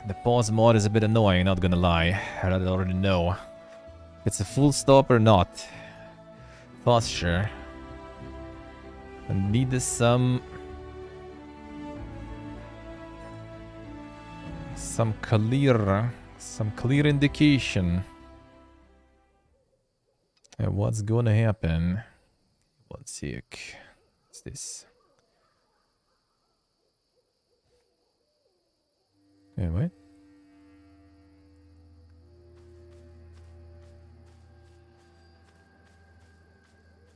The pause mod is a bit annoying, not gonna lie. I already know. If it's a full stop or not. Posture. I need some clear indication. What's gonna happen? One sec. What's this? Yeah, what?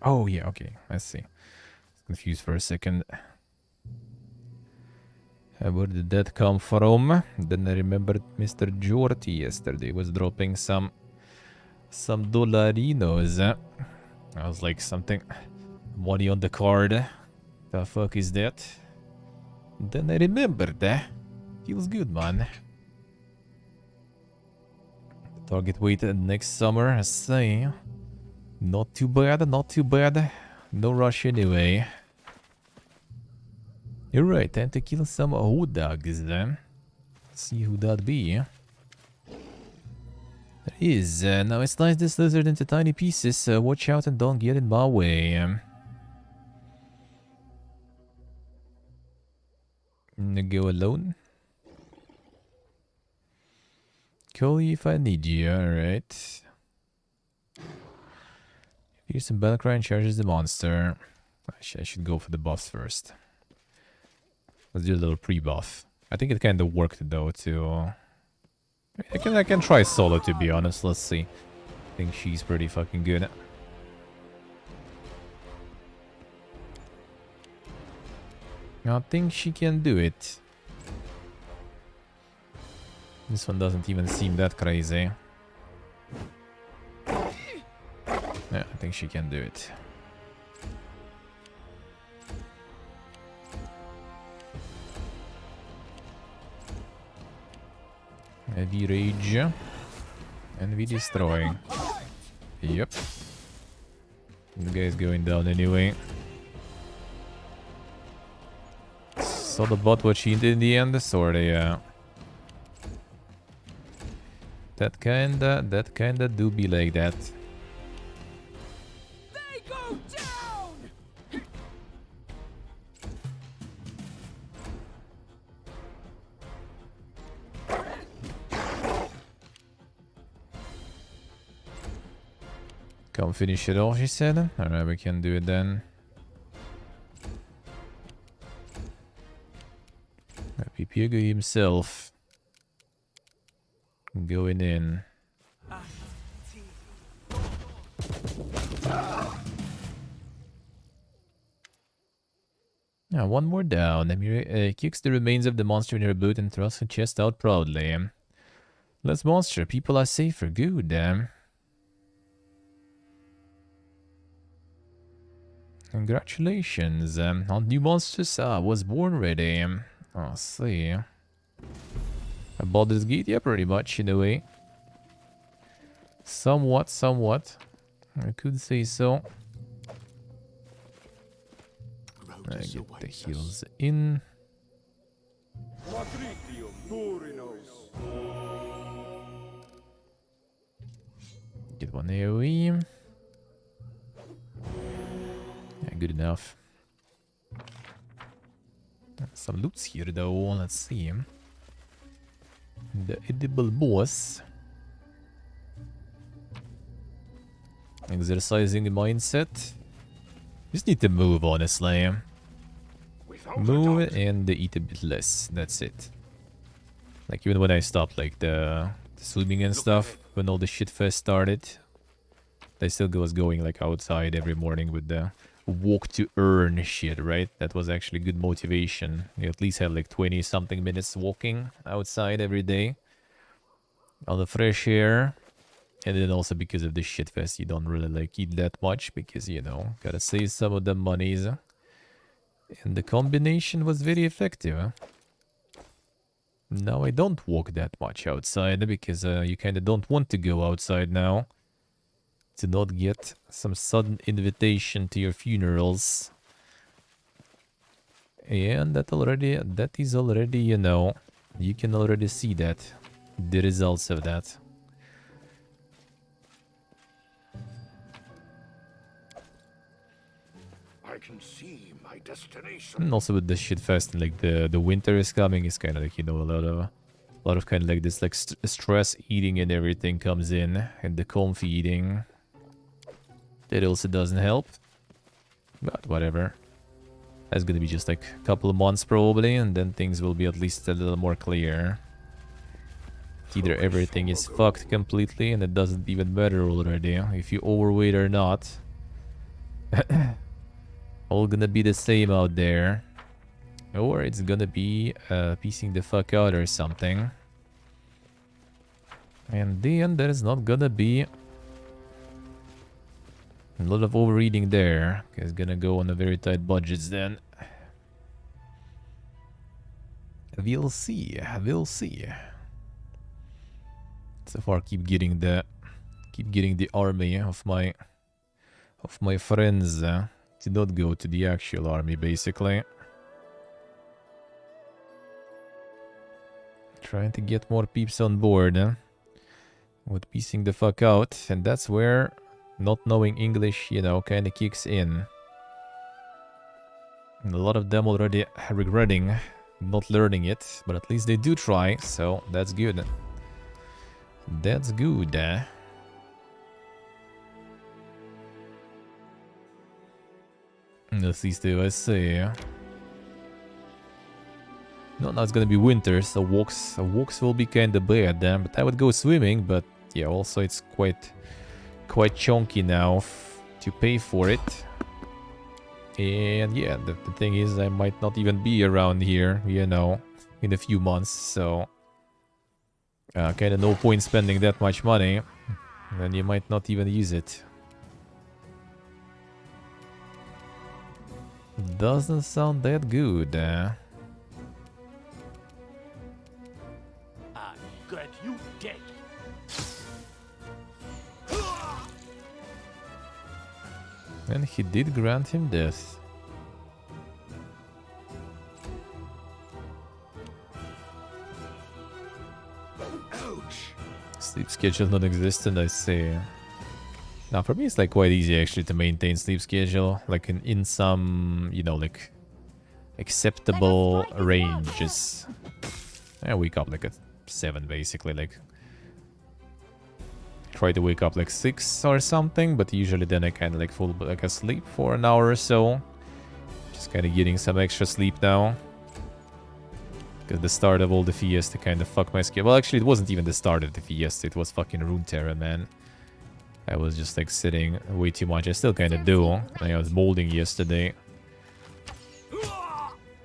Oh, yeah, okay. I see. I was confused for a second. Where did that come from? Then I remembered Mr. Jorty yesterday was dropping some dollarinos. I was like, something money on the card. The fuck is that? Then I remembered that. Feels good, man. Target weight next summer, I say. Not too bad, not too bad. No rush anyway. You're right, time to kill some hot dogs then. See who that be. There is. Now I slice this lizard into tiny pieces. Watch out and don't get in my way. Go alone. Call you if I need you, alright. Here's some Battlecry and charges the monster. I should go for the buffs first. Let's do a little pre-buff. I think it kind of worked though too. I can try solo to be honest. Let's see. I think she's pretty fucking good. I think she can do it. This one doesn't even seem that crazy. Yeah, I think she can do it. Heavy rage. And we destroy. Yep. The guy's going down anyway. Saw the bot what she did in the end, sorta, yeah. That kinda do be like that. They go down! Come finish it off, she said. Alright, we can do it then. Pipiego himself. Going in. Now, one more down. Kicks the remains of the monster in her boot and thrusts her chest out proudly. Less monster. People are safer. Good. Congratulations. On new monsters was born ready. Oh, see. I bought this gate, yeah, pretty much, in a way. Somewhat. I could say so. I get the heals in. Get one AoE. Yeah, good enough. Some loots here though, let's see. The edible boss. Exercising the mindset. Just need to move, honestly. Move and eat a bit less, that's it. Like even when I stopped like the swimming and stuff, when all the shit first started, I still was going like outside every morning with the walk to earn shit, right? That was actually good motivation. You at least have like 20 something minutes walking outside every day on the fresh air. And then also because of the shit fest, you don't really like eat that much because, you know, gotta save some of the monies. And the combination was very effective. Now I don't walk that much outside because you kind of don't want to go outside now. To not get some sudden invitation to your funerals. And that is already, you know, You can already see that. The results of that. I can see my destination. And also with the shit fest, like the winter is coming, it's kind of like, you know, a lot of kind of like this like stress eating and everything comes in, and the comfy eating. That also doesn't help. But whatever. That's gonna be just like a couple of months probably, and then things will be at least a little more clear. Either everything is fucked completely and it doesn't even matter already if you overweight or not. All gonna be the same out there. Or it's gonna be piecing the fuck out or something. And then there's not gonna be a lot of overeating there. It's gonna go on a very tight budgets then. We'll see. We'll see. So far, keep getting the army of my friends to not go to the actual army, basically. Trying to get more peeps on board with piecing the fuck out, and that's where not knowing English, you know, kind of kicks in. And a lot of them already regretting not learning it, but at least they do try, so that's good. That's good. At least I say. No, now it's gonna be winter, so walks will be kinda bad. But I would go swimming, but yeah, also it's quite chunky now to pay for it. And yeah, the thing is, I might not even be around here, you know, in a few months, so kind of no point spending that much money, then you might not even use it. Doesn't sound that good. I got you dead. And he did grant him death. Ouch. Sleep schedule non-existent, I see. Now, for me, it's like quite easy actually to maintain sleep schedule, like in some, you know, like acceptable ranges. I wake up like at 7, basically, like try to wake up like 6 or something, but usually then I kind of like fall like asleep for an hour or so. Just kind of getting some extra sleep now. Because the start of all the Fiesta kind of fucked my schedule. Well, actually, it wasn't even the start of the Fiesta. It was fucking Runeterra, man. I was just like sitting way too much. I still kind of do. I was molding yesterday.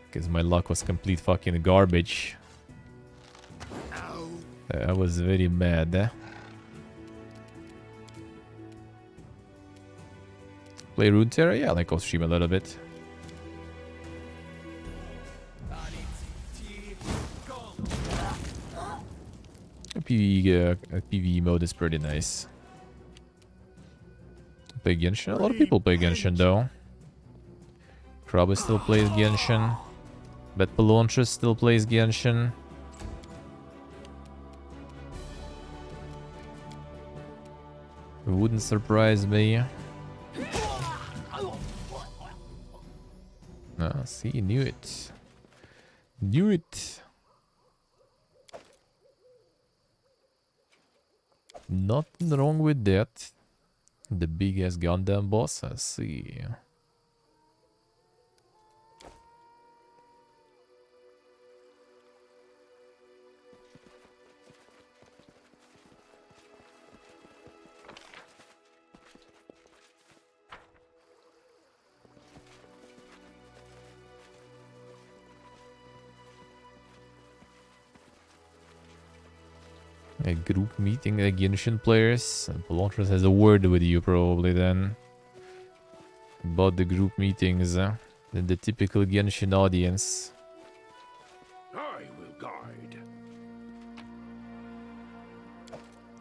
Because my luck was complete fucking garbage. I was very mad. Play Runeterra? Yeah, like I'll stream a little bit. PvE mode is pretty nice. Play Genshin? A lot of people play Genshin though. Krabby still plays Genshin. Bet Pelontrus still plays Genshin. It wouldn't surprise me. Ah, see, knew it. Knew it. Nothing wrong with that. The big ass Gundam boss, I see. A group meeting of Genshin players. Pelotros has a word with you probably then. About the group meetings. The typical Genshin audience. I will guide.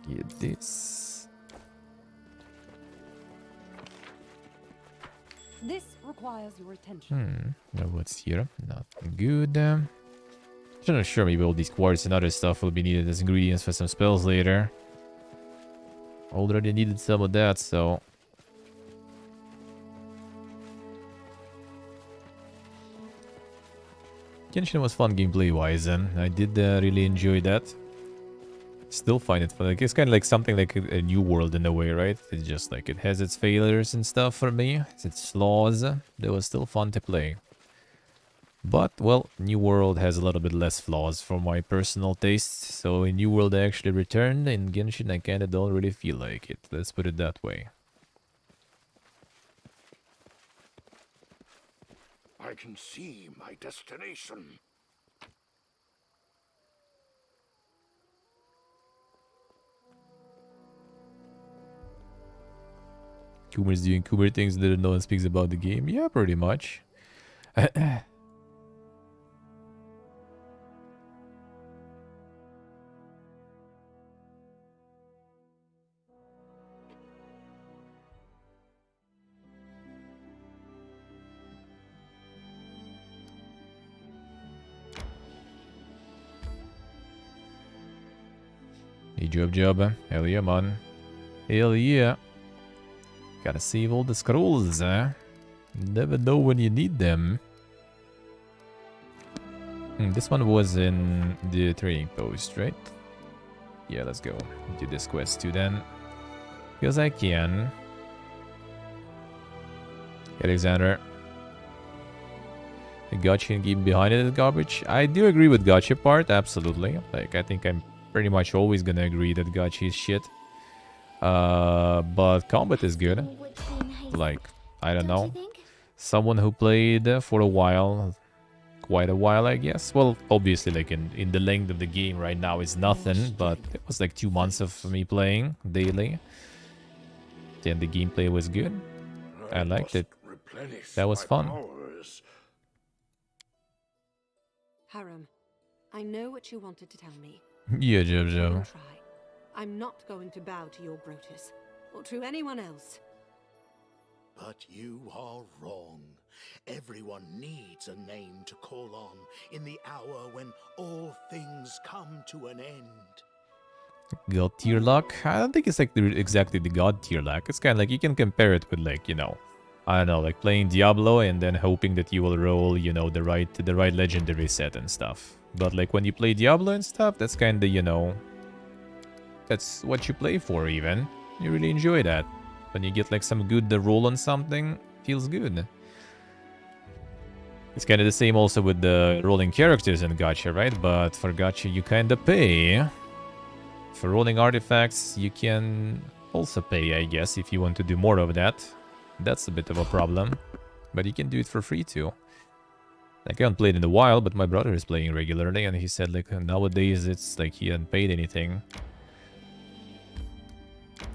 Get this. This requires your attention. Now what's here? Nothing good. Not sure, maybe all these quartz and other stuff will be needed as ingredients for some spells later. Already needed some of that, so... Genshin was fun gameplay-wise, and I did really enjoy that. Still find it fun. Like, it's kind of like something like a new world in a way, right? It's just like it has its failures and stuff for me. It's its flaws. They were still fun to play. But, well, New World has a little bit less flaws for my personal taste. So in New World I actually returned. In Genshin I kinda don't really feel like it. Let's put it that way. I can see my destination. Coomer's doing Coomer things that no one speaks about the game. Yeah, pretty much. Hey, job. Hell yeah, man. Hell yeah. Gotta save all the scrolls, eh? Never know when you need them. This one was in the trading post, right? Yeah, let's go. Do this quest too then. Because I can. Alexander. The gacha and game behind it is garbage. I do agree with gacha part, absolutely. Like, I think I'm pretty much always gonna agree that gacha is shit. But combat is good. Like, I don't know. Someone who played for a while, quite a while, I guess. Well, obviously, like in the length of the game right now is nothing, but it was like 2 months of me playing daily. Then the gameplay was good. I liked it. That was fun. Haram, I know what you wanted to tell me. Yeah, Jojo. Try. I'm not going to bow to your Grotus, or to anyone else. But you are wrong. Everyone needs a name to call on in the hour when all things come to an end. God tier luck? I don't think it's like exactly the god tier luck. It's kind of like you can compare it with, like, you know, I don't know, like playing Diablo and then hoping that you will roll, you know, the right legendary set and stuff. But like when you play Diablo and stuff, that's kind of, you know, that's what you play for even. You really enjoy that. When you get like some good roll on something, feels good. It's kind of the same also with the rolling characters in gacha, right? But for gacha you kind of pay. For rolling artifacts you can also pay, I guess, if you want to do more of that. That's a bit of a problem. But you can do it for free too. Like, I haven't played in a while, but my brother is playing regularly and he said like nowadays it's like he hasn't paid anything.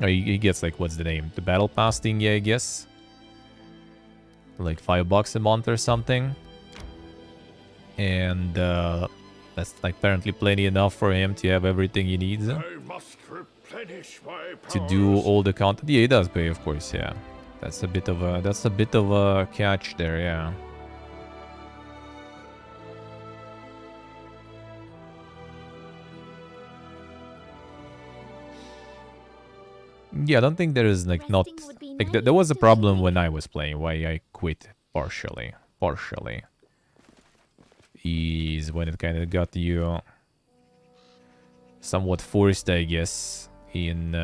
Oh, he gets like, what's the name? The battle pass thing, yeah, I guess. Like $5 a month or something. And that's like apparently plenty enough for him to have everything he needs. I must replenish my powers. To do all the content. Yeah, he does pay, of course, yeah. That's a bit of a catch there, yeah. Yeah, I don't think there is like not like there was a problem when I was playing. Why I quit partially is when it kind of got you somewhat forced, I guess, in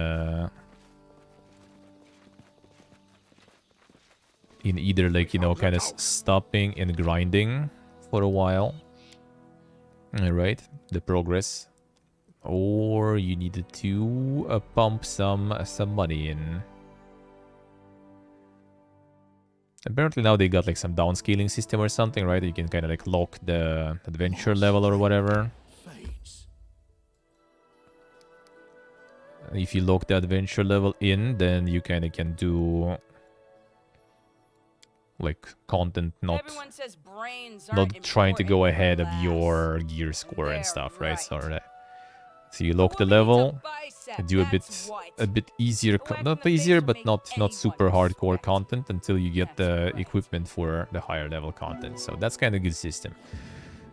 either like, you know, kind of stopping and grinding for a while. Right, the progress. Or you needed to pump some money in. Apparently now they got like some downscaling system or something, right? You can kind of like lock the adventure level or whatever. If you lock the adventure level in, then you kind of can do like content not trying to go ahead of your gear score and stuff, right? So you lock the level, do a bit easier, not easier, but not super hardcore content until you get the equipment for the higher level content. So that's kind of a good system.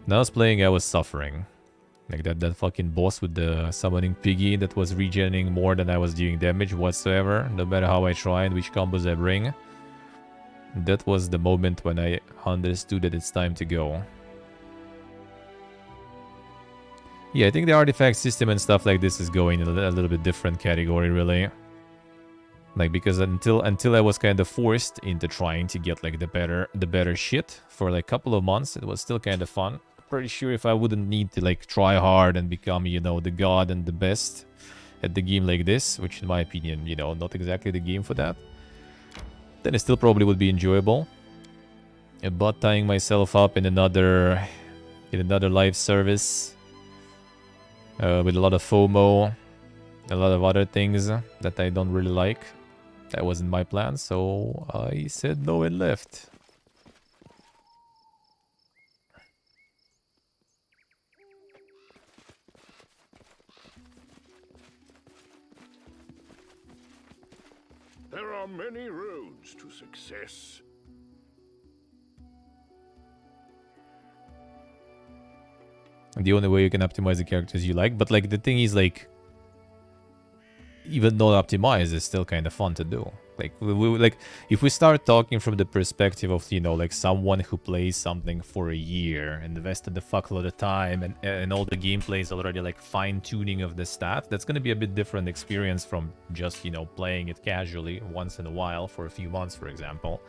When I was playing, I was suffering. Like that fucking boss with the summoning piggy that was regenerating more than I was doing damage whatsoever, no matter how I try and which combos I bring. That was the moment when I understood that it's time to go. Yeah, I think the artifact system and stuff like this is going in a little bit different category, really. Like, because until I was kind of forced into trying to get like the better shit for like a couple of months, it was still kind of fun. Pretty sure if I wouldn't need to like try hard and become, you know, the god and the best at the game like this, which in my opinion, you know, not exactly the game for that, then it still probably would be enjoyable. But tying myself up in another live service with a lot of FOMO, a lot of other things that I don't really like, that wasn't my plan, so I said no and left. There are many roads to success. The only way you can optimize the characters you like, but like the thing is, like, even not optimized is still kind of fun to do. Like, like if we start talking from the perspective of, you know, like someone who plays something for a year and invested the fuckload of time and all the gameplay is already like fine-tuning of the stats, that's going to be a bit different experience from just, you know, playing it casually once in a while for a few months, for example.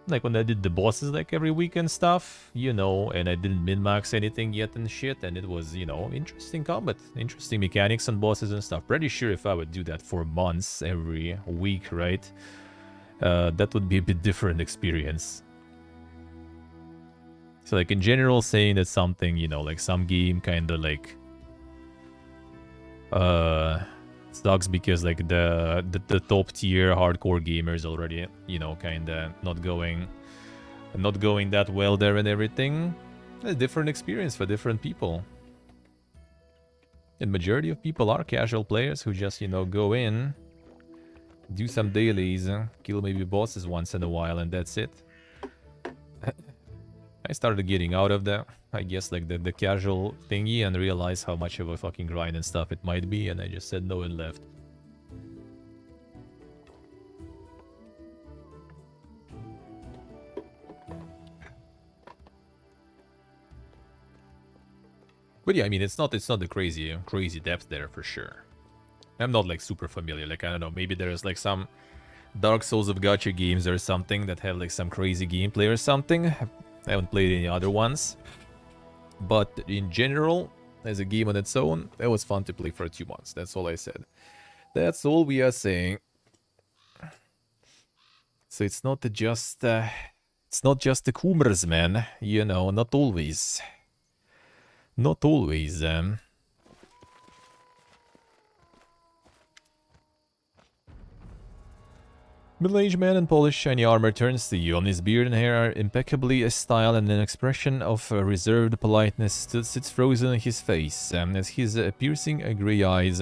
Like when I did the bosses like every week and stuff, you know, and I didn't min-max anything yet and shit, and it was, you know, interesting combat, interesting mechanics on bosses and stuff. Pretty sure if I would do that for months every week, right, that would be a bit different experience. So like in general, saying that something, you know, like some game kind of like sucks because like the top tier hardcore gamers already, you know, kind of not going that well there and everything. A different experience for different people. And majority of people are casual players who just, you know, go in, do some dailies, kill maybe bosses once in a while, and that's it. I started getting out of the, I guess, like the casual thingy and realized how much of a fucking grind and stuff it might be, and I just said no and left. But yeah, I mean, it's not the crazy depth there for sure. I'm not like super familiar. Like, I don't know, maybe there's like some Dark Souls of gacha games or something that have like some crazy gameplay or something. I haven't played any other ones. But in general, as a game on its own, it was fun to play for 2 months. That's all I said. That's all we are saying. So it's not just the Kumers, man. You know, not always. Not always. Middle-aged man in polished shiny armor turns to you. On his beard and hair are impeccably styled, and an expression of reserved politeness still sits frozen on his face, as his piercing grey eyes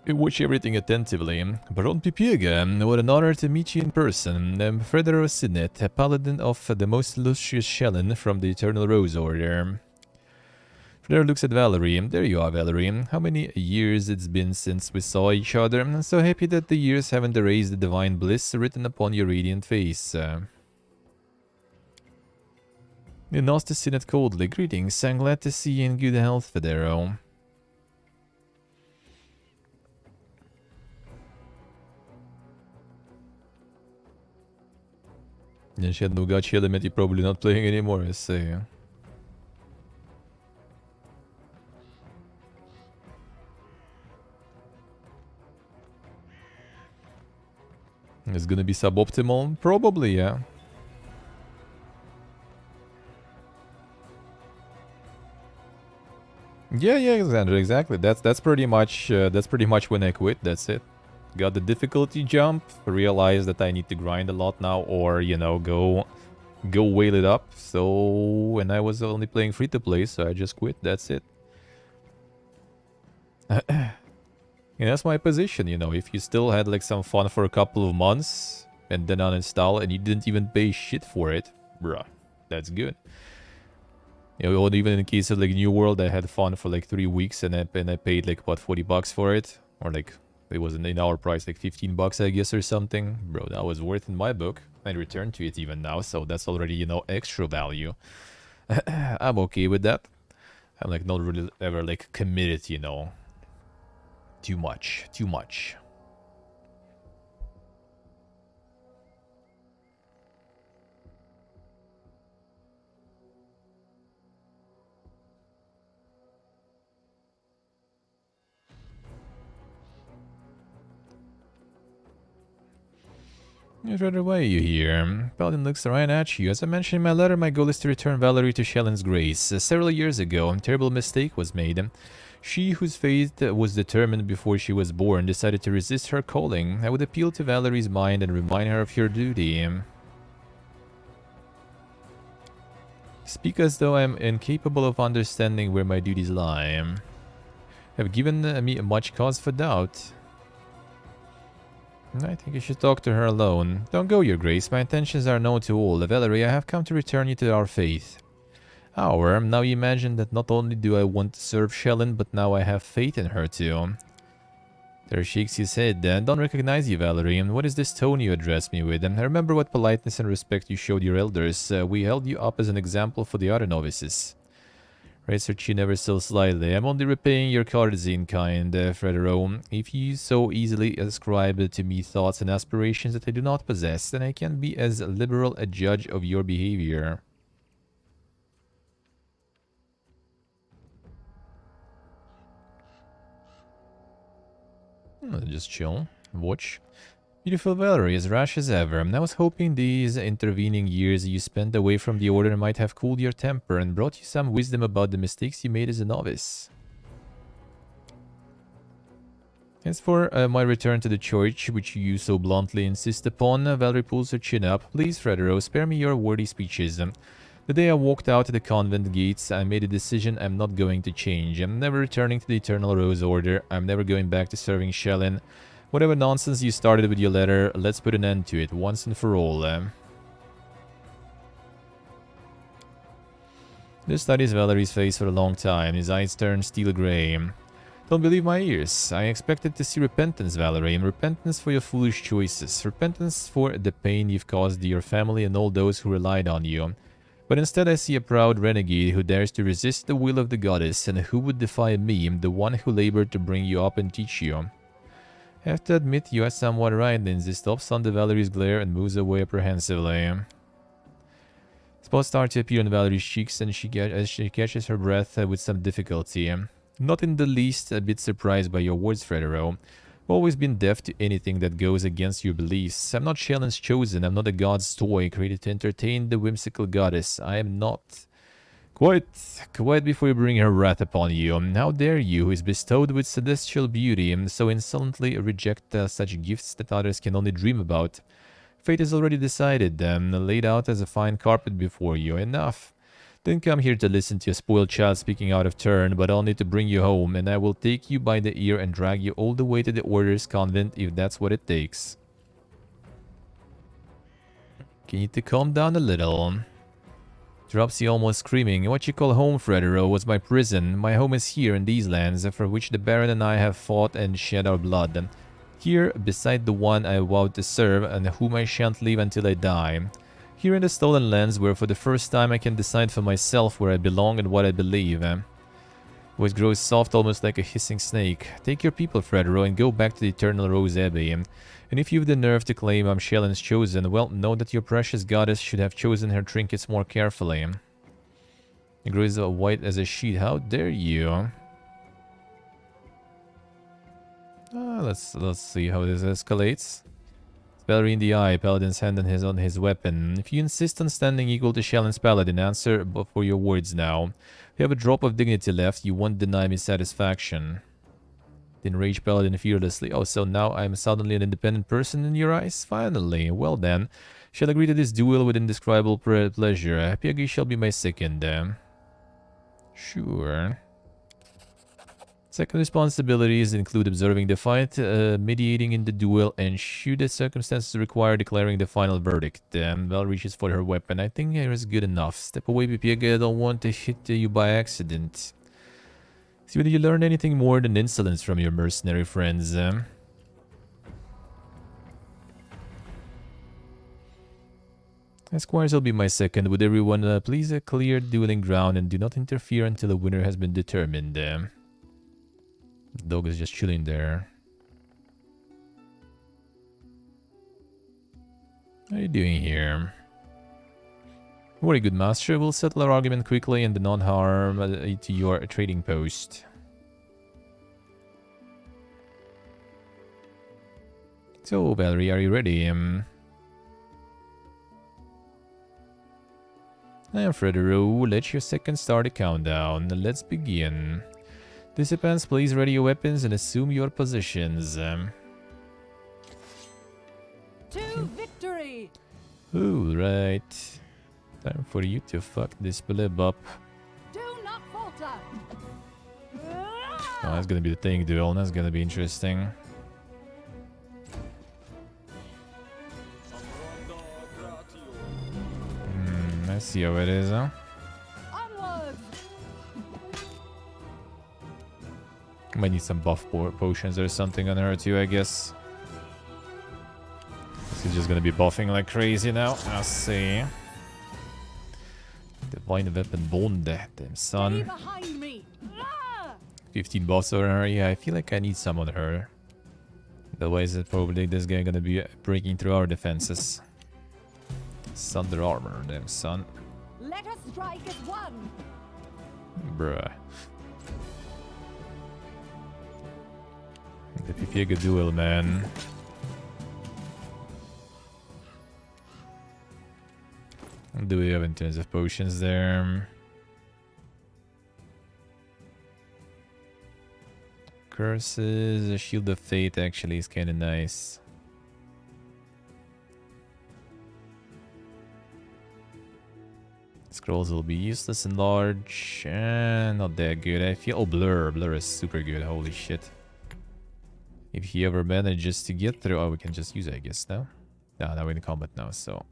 watch everything attentively. Baron Pipiega, what an honor to meet you in person. Fredero Sidnet, a paladin of the most illustrious Shellen from the Eternal Rose Order. Fredero looks at Valerie. There you are, Valerie. How many years it's been since we saw each other. I'm so happy that the years haven't erased the divine bliss written upon your radiant face. You nods to Sidnet coldly. Greetings. I'm glad to see you in good health, Federo. And she had no gacha element, you're probably not playing anymore, I say. It's gonna be suboptimal? Probably, yeah. Yeah, Alexander, exactly. That's pretty much when I quit. That's it. Got the difficulty jump, realized that I need to grind a lot now, or you know, go whale it up. So, and I was only playing free to play, so I just quit. That's it. And that's my position, you know, if you still had like some fun for a couple of months and then uninstall and you didn't even pay shit for it, bruh, That's good. You know, even in the case of like New World, I had fun for like 3 weeks, and I paid like what, $40 for it, or like it was in our price like $15 I guess or something. Bro, that was worth in my book. I returned to it even now, so that's already, you know, extra value. I'm okay with that. I'm like not really ever like committed, you know. Too much. Right away, you hear. Paladin looks right at you. As I mentioned in my letter, my goal is to return Valerie to Shellen's grace. Several years ago, a terrible mistake was made. She, whose fate was determined before she was born, decided to resist her calling. I would appeal to Valerie's mind and remind her of her duty. Speak as though I am incapable of understanding where my duties lie. Have given me much cause for doubt. I think you should talk to her alone. Don't go, Your Grace. My intentions are known to all. Valerie, I have come to return you to our faith. Now you imagine that not only do I want to serve Shellen, but now I have faith in her too. There shakes his head. Don't recognize you, Valerie. What is this tone you address me with? I remember what politeness and respect you showed your elders. We held you up as an example for the other novices. Raise her chin ever so slightly. I'm only repaying your courtesy in kind, Fredero. If you so easily ascribe to me thoughts and aspirations that I do not possess, then I can be as liberal a judge of your behavior. Just chill. Watch. Beautiful Valerie, as rash as ever. I was hoping these intervening years you spent away from the Order might have cooled your temper and brought you some wisdom about the mistakes you made as a novice. As for my return to the church, which you so bluntly insist upon, Valerie pulls her chin up. Please, Fredero, spare me your wordy speeches. The day I walked out the convent gates, I made a decision I'm not going to change. I'm never returning to the Eternal Rose Order. I'm never going back to serving Shellen. Whatever nonsense you started with your letter, let's put an end to it once and for all. This studies Valerie's face for a long time. His eyes turn steel grey. Don't believe my ears. I expected to see repentance, Valerie, and repentance for your foolish choices. Repentance for the pain you've caused your family and all those who relied on you. But instead I see a proud renegade who dares to resist the will of the goddess and who would defy me, the one who labored to bring you up and teach you. I have to admit you are somewhat right, Lindsay stops under Valerie's glare and moves away apprehensively. Spots start to appear on Valerie's cheeks and as she catches her breath with some difficulty. Not in the least a bit surprised by your words, Fredero. I've always been deaf to anything that goes against your beliefs. I'm not Shellen's chosen, I'm not a god's toy created to entertain the whimsical goddess. I am not. Quiet before you bring her wrath upon you. How dare you, who is bestowed with celestial beauty, so insolently reject such gifts that others can only dream about? Fate is already decided, laid out as a fine carpet before you. Enough. Didn't come here to listen to a spoiled child speaking out of turn, but only to bring you home, and I will take you by the ear and drag you all the way to the Order's convent if that's what it takes. You need to calm down a little. Drops you almost screaming. What you call home, Fredero, was my prison. My home is here in these lands, for which the Baron and I have fought and shed our blood. Here, beside the one I vowed to serve, and whom I shan't leave until I die. Here in the stolen lands, where for the first time I can decide for myself where I belong and what I believe. Voice grows soft, almost like a hissing snake. Take your people, Fredero, and go back to the Eternal Rose Abbey. And if you've the nerve to claim I'm Shellen's chosen, well, know that your precious goddess should have chosen her trinkets more carefully. It grows white as a sheet. How dare you? Let's see how this escalates. Valerie in the eye, Paladin's hand on his weapon. If you insist on standing equal to Shellen's Paladin, answer for your words now. If you have a drop of dignity left, you won't deny me satisfaction. The enraged Paladin fearlessly. Oh, so now I'm suddenly an independent person in your eyes? Finally. Well then, shall agree to this duel with indescribable pleasure. Piagi shall be my second. Sure. Second responsibilities include observing the fight, mediating in the duel, and should the circumstances require, declaring the final verdict. Belle reaches for her weapon. I think here is good enough. Step away, Pipiega. I don't want to hit you by accident. See whether you learn anything more than insolence from your mercenary friends. Esquires will be my second. Would everyone please clear dueling ground and do not interfere until a winner has been determined. The dog is just chilling there. What are you doing here? Very good, Master. We'll settle our argument quickly and do not harm to your trading post. So, Valerie, are you ready? I am Fredero. Let your second start a countdown. Let's begin. Participants, please ready your weapons and assume your positions. To victory! Alright. Time for you to fuck this blib up. Do not falter! Oh, that's gonna be the thing, duel. That's gonna be interesting. Let's see how it is, huh? Onward! Might need some buff potions or something on her too, I guess. This is just gonna be buffing like crazy now. I'll see. Divine Weapon Bone, damn son. Behind me! 15 buffs on her. Yeah, I feel like I need some on her. Otherwise, probably this guy gonna be breaking through our defenses. Thunder armor, damn son. Let us strike as one! Bruh. The Pipiega duel, man. What do we have in terms of potions there? Curses, a Shield of Fate actually is kind of nice. Scrolls will be useless and large, and not that good. I feel... Oh, Blur. Blur is super good. Holy shit. If he ever manages to get through... Oh, we can just use it, I guess, now. No, now we're in combat now, so...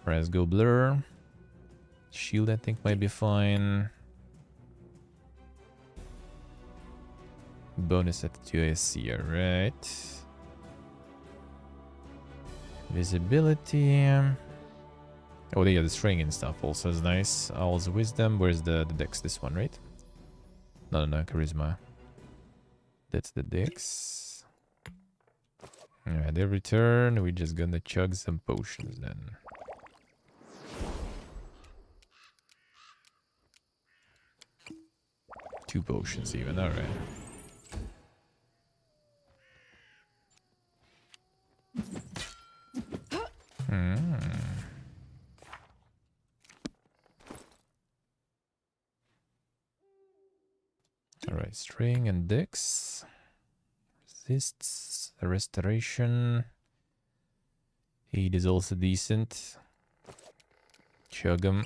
Let's go Blur. Shield, I think, might be fine. Bonus at 2 AC, alright. Visibility... Oh, yeah, the string and stuff also is nice. Owl's Wisdom. Where's the Dex? This one, right? No, Charisma. That's the Dex. Alright, every turn, we're just gonna chug some potions then. Two potions even, alright. Alright, string and dex. Resists, restoration. Aid is also decent. Chug 'em.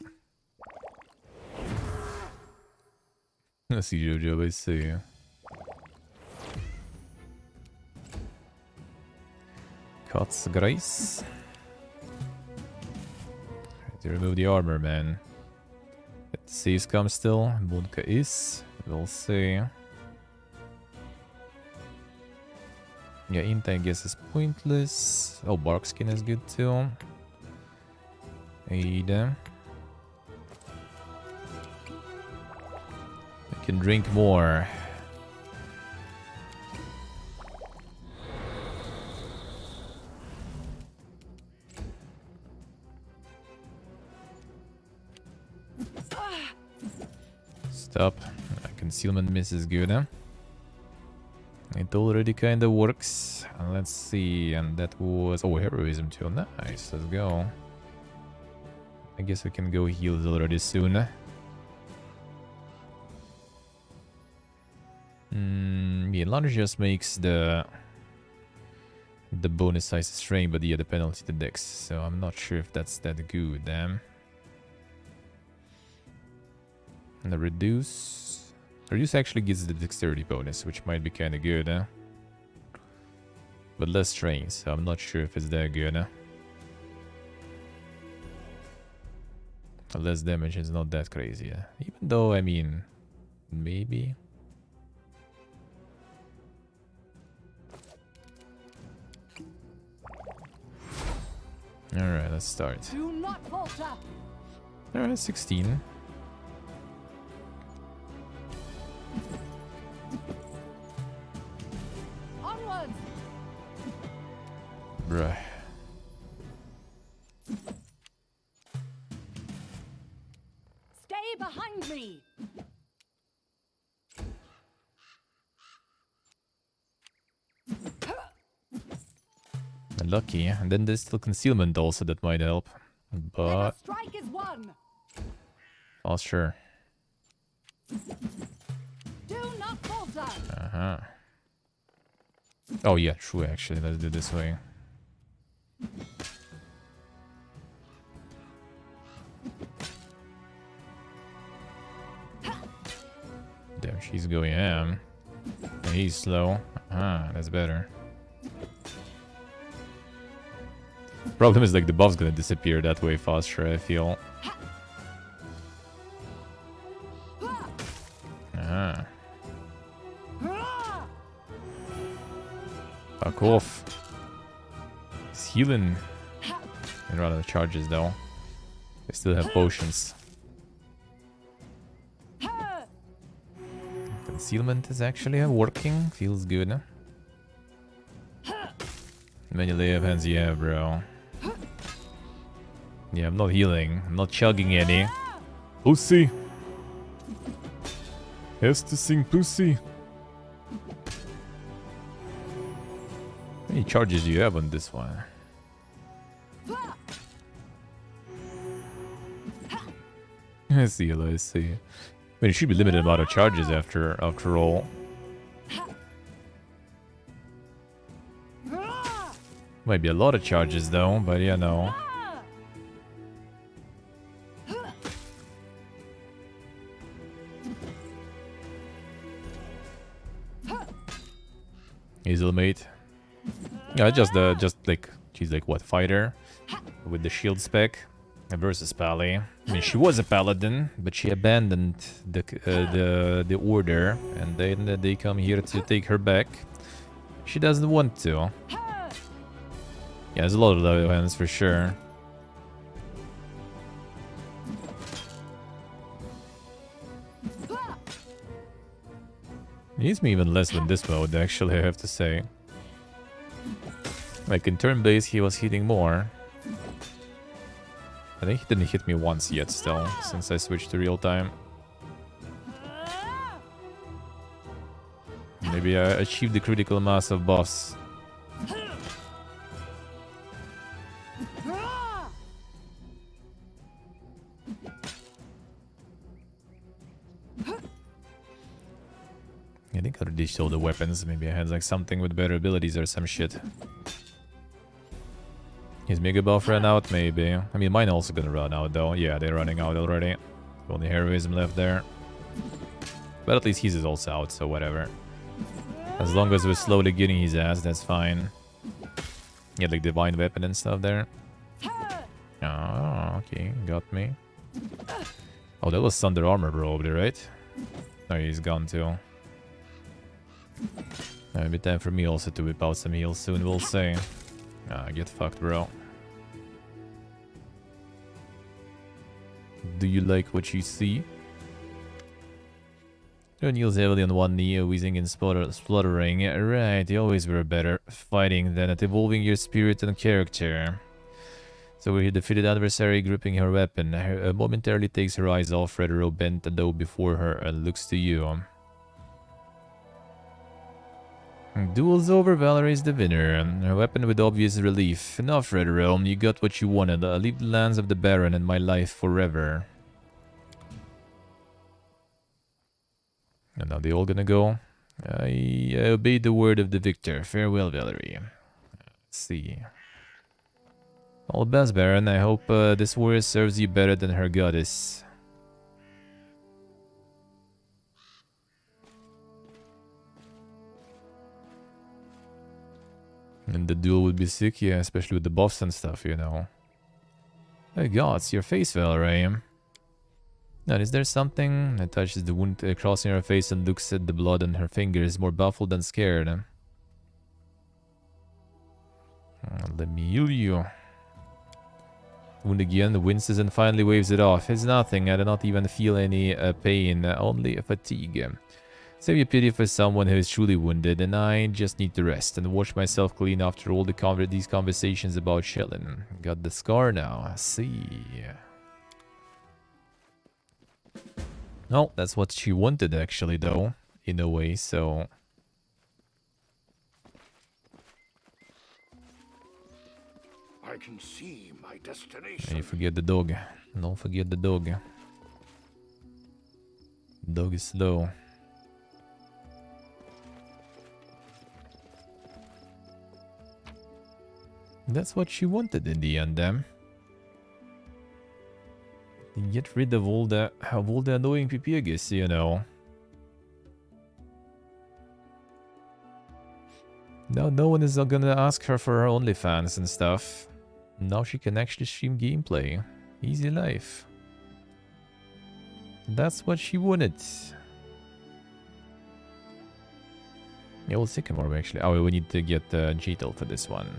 I see Jojo, I see. Cuts Grace. To remove the armor, man. Let's see if come still. Vodka is. We'll see. Yeah, int I guess is pointless. Oh, bark skin is good too. Aid. I can drink more. Stop. Concealment miss is good, huh? It already kind of works. Let's see, and that was... Oh, heroism too. Nice, let's go. I guess we can go heals already soon. Yeah, Lunge just makes the bonus size string, but yeah, the penalty to dex. So I'm not sure if that's that good, damn. And the reduce... Reduce actually gives the dexterity bonus, which might be kind of good, huh? But less strength, so I'm not sure if it's that good, huh? Less damage is not that crazy, huh? Even though, I mean, maybe. Alright, let's start. Do not falter. Alright, 16. Onwards. Bruh. Stay behind me. Lucky. And then there's still concealment also that might help. Let But... us strike as one. Oh, sure. Do not falter. Uh-huh. Oh, yeah, true, actually. Let's do it this way. Damn, she's going ham. And he's slow. Ah, that's better. Problem is, like, the buff's gonna disappear that way faster, I feel. Ah. Fuck off. He's healing. And run out of charges, though. They still have potions. Concealment is actually working. Feels good. How many lay of hands you have, bro? Yeah, I'm not healing. I'm not chugging any. Pussy! Has to sing pussy. How many charges do you have on this one? I see, I see. I mean, it should be limited amount of charges after all. Might be a lot of charges though, but yeah, no. Hazel mate. Yeah, just like she's like what, fighter with the shield spec versus Pally. I mean, she was a paladin, but she abandoned the order, and then they come here to take her back. She doesn't want to. Yeah, there's a lot of low hands for sure. He hits me even less with this mode, actually, I have to say. Like, in turn-based, he was hitting more. I think he didn't hit me once yet, still, since I switched to real-time. Maybe I achieved the critical mass of boss. I think I already showed the weapons. Maybe I had like something with better abilities or some shit. His Mega Buff ran out, maybe. I mean, mine also gonna run out though. Yeah, they're running out already. Only heroism left there. But at least his is also out, so whatever. As long as we're slowly getting his ass, that's fine. Yeah, like divine weapon and stuff there. Oh, okay, got me. Oh, that was Thunder Armor probably, right? No, he's gone too. Maybe time for me also to whip out some heals soon, we'll see. Ah, get fucked, bro. Do you like what you see? Don't kneels heavily on one knee, wheezing and spluttering. Right, you always were better fighting than at evolving your spirit and character. So we defeated adversary, gripping her weapon. Momentarily takes her eyes off Redero, bent low before her, and looks to you. Duel's over, Valerie's the winner. Her weapon with obvious relief. Enough, Redero, you got what you wanted. Leave the lands of the Baron and my life forever. And now they all gonna go. I obeyed the word of the victor. Farewell, Valerie. Let's see. All the best, Baron. I hope this warrior serves you better than her goddess. And the duel would be sick, yeah, especially with the buffs and stuff, you know. Oh god, it's your face, Valerie. Now, is there something that touches the wound crossing her face and looks at the blood on her fingers, more baffled than scared? Let me heal you. Wound again, winces and finally waves it off. It's nothing, I do not even feel any pain, only fatigue. Save your pity for someone who is truly wounded, and I just need to rest and watch myself clean after all these conversations about Shellen. Got the scar now, I see. No, that's what she wanted actually though, in a way, so... I can see my destination. And you forget the dog. Don't forget the dog. Dog is slow. That's what she wanted in the end, then. Get rid of all the annoying Pipiagus, you know. Now no one is gonna ask her for her OnlyFans and stuff. Now she can actually stream gameplay. Easy life. That's what she wanted. Yeah, we'll Sycamore actually. Oh, we need to get Jeetel for this one.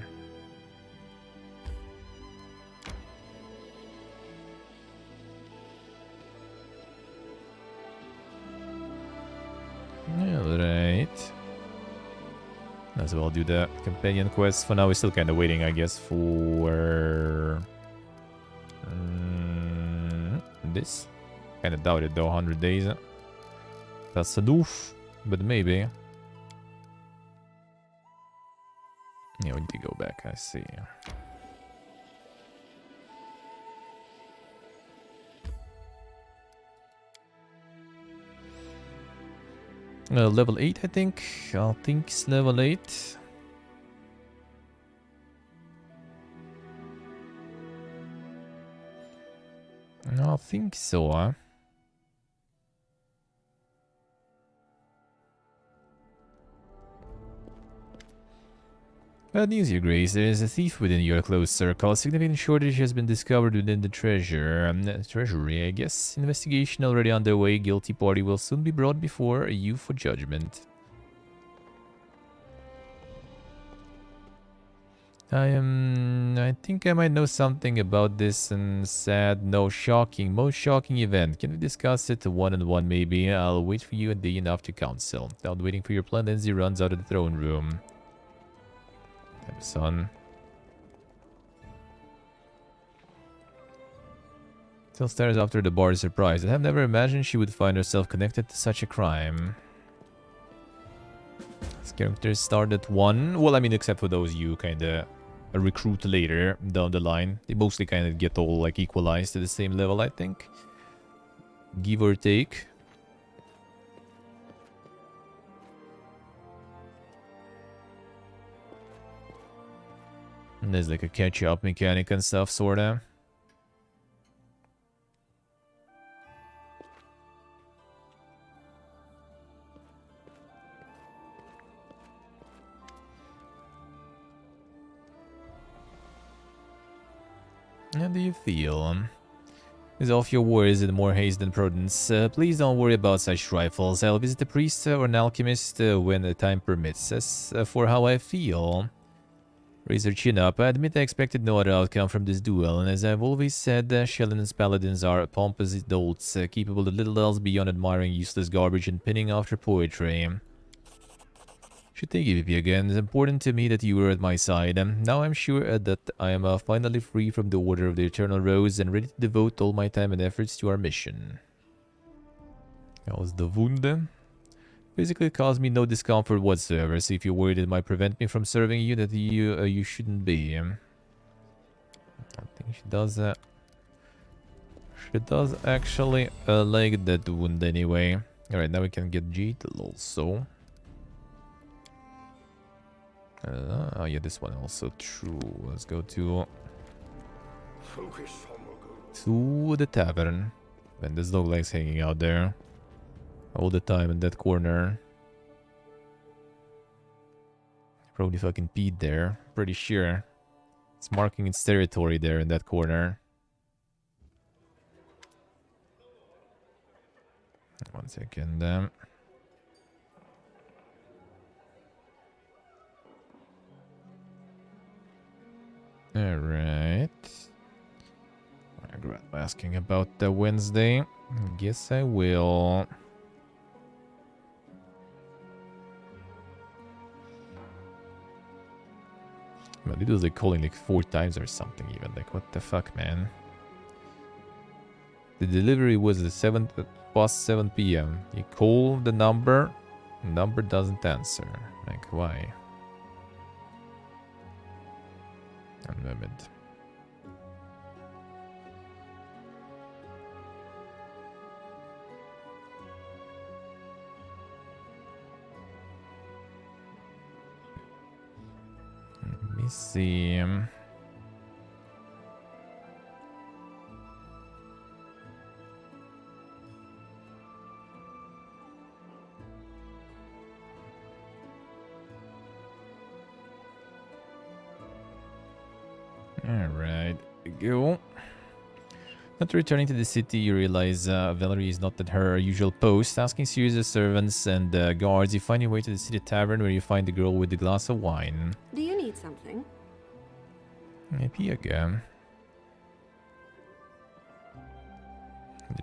Alright. As well do the companion quest. For now, we're still kind of waiting, I guess, for this. Kind of doubt it though, 100 days. That's a doof, but maybe. Yeah, we need to go back, I see. Level 8, I think. I think it's level 8. I think so, huh? Bad news, Your Grace. There is a thief within your close circle. A significant shortage has been discovered within the treasury, I guess. Investigation already underway. Guilty party will soon be brought before you for judgment. I think I might know something about this and sad, no shocking, most shocking event. Can we discuss it one-on-one maybe? I'll wait for you a day enough to counsel. Without waiting for your plan, Lindsay runs out of the throne room. Son. Still stares after the bar surprised. I have never imagined she would find herself connected to such a crime. This character started at 1. Well, I mean, except for those you kind of recruit later down the line. They mostly kind of get all like equalized to the same level, I think. Give or take. And there's like a catch-up mechanic and stuff, sorta. How do you feel? Is off your worries in more haste than prudence. Please don't worry about such trifles. I'll visit a priest or an alchemist when the time permits. As for how I feel... Raise her chin up. I admit I expected no other outcome from this duel, and as I've always said, Shellen's paladins are pompous adults, capable of little else beyond admiring useless garbage and pinning after poetry. Should thank you, Vivi, again. It's important to me that you were at my side. Now I'm sure that I am finally free from the Order of the Eternal Rose and ready to devote all my time and efforts to our mission. That was the wound. Basically, it caused me no discomfort whatsoever, so if you're worried it might prevent me from serving you, that you shouldn't be. I think she does that. She does actually like that wound anyway. Alright, now we can get Jeetel also. Oh yeah, this one also true. Let's go to the tavern. And this dog likes hanging out there all the time in that corner. Probably fucking peed there. Pretty sure. It's marking its territory there in that corner. 1 second. Alright. I regret asking about the Wednesday. Guess I will. But it was like calling like 4 times or something even. Like what the fuck, man? The delivery was the past 7 p.m. You call the number doesn't answer. Like why? A moment. Let me see. Alright, go. Not returning to the city, you realize Valerie is not at her usual post. Asking serious servants and guards, you find your way to the city tavern where you find the girl with the glass of wine. Do you need something? Maybe again.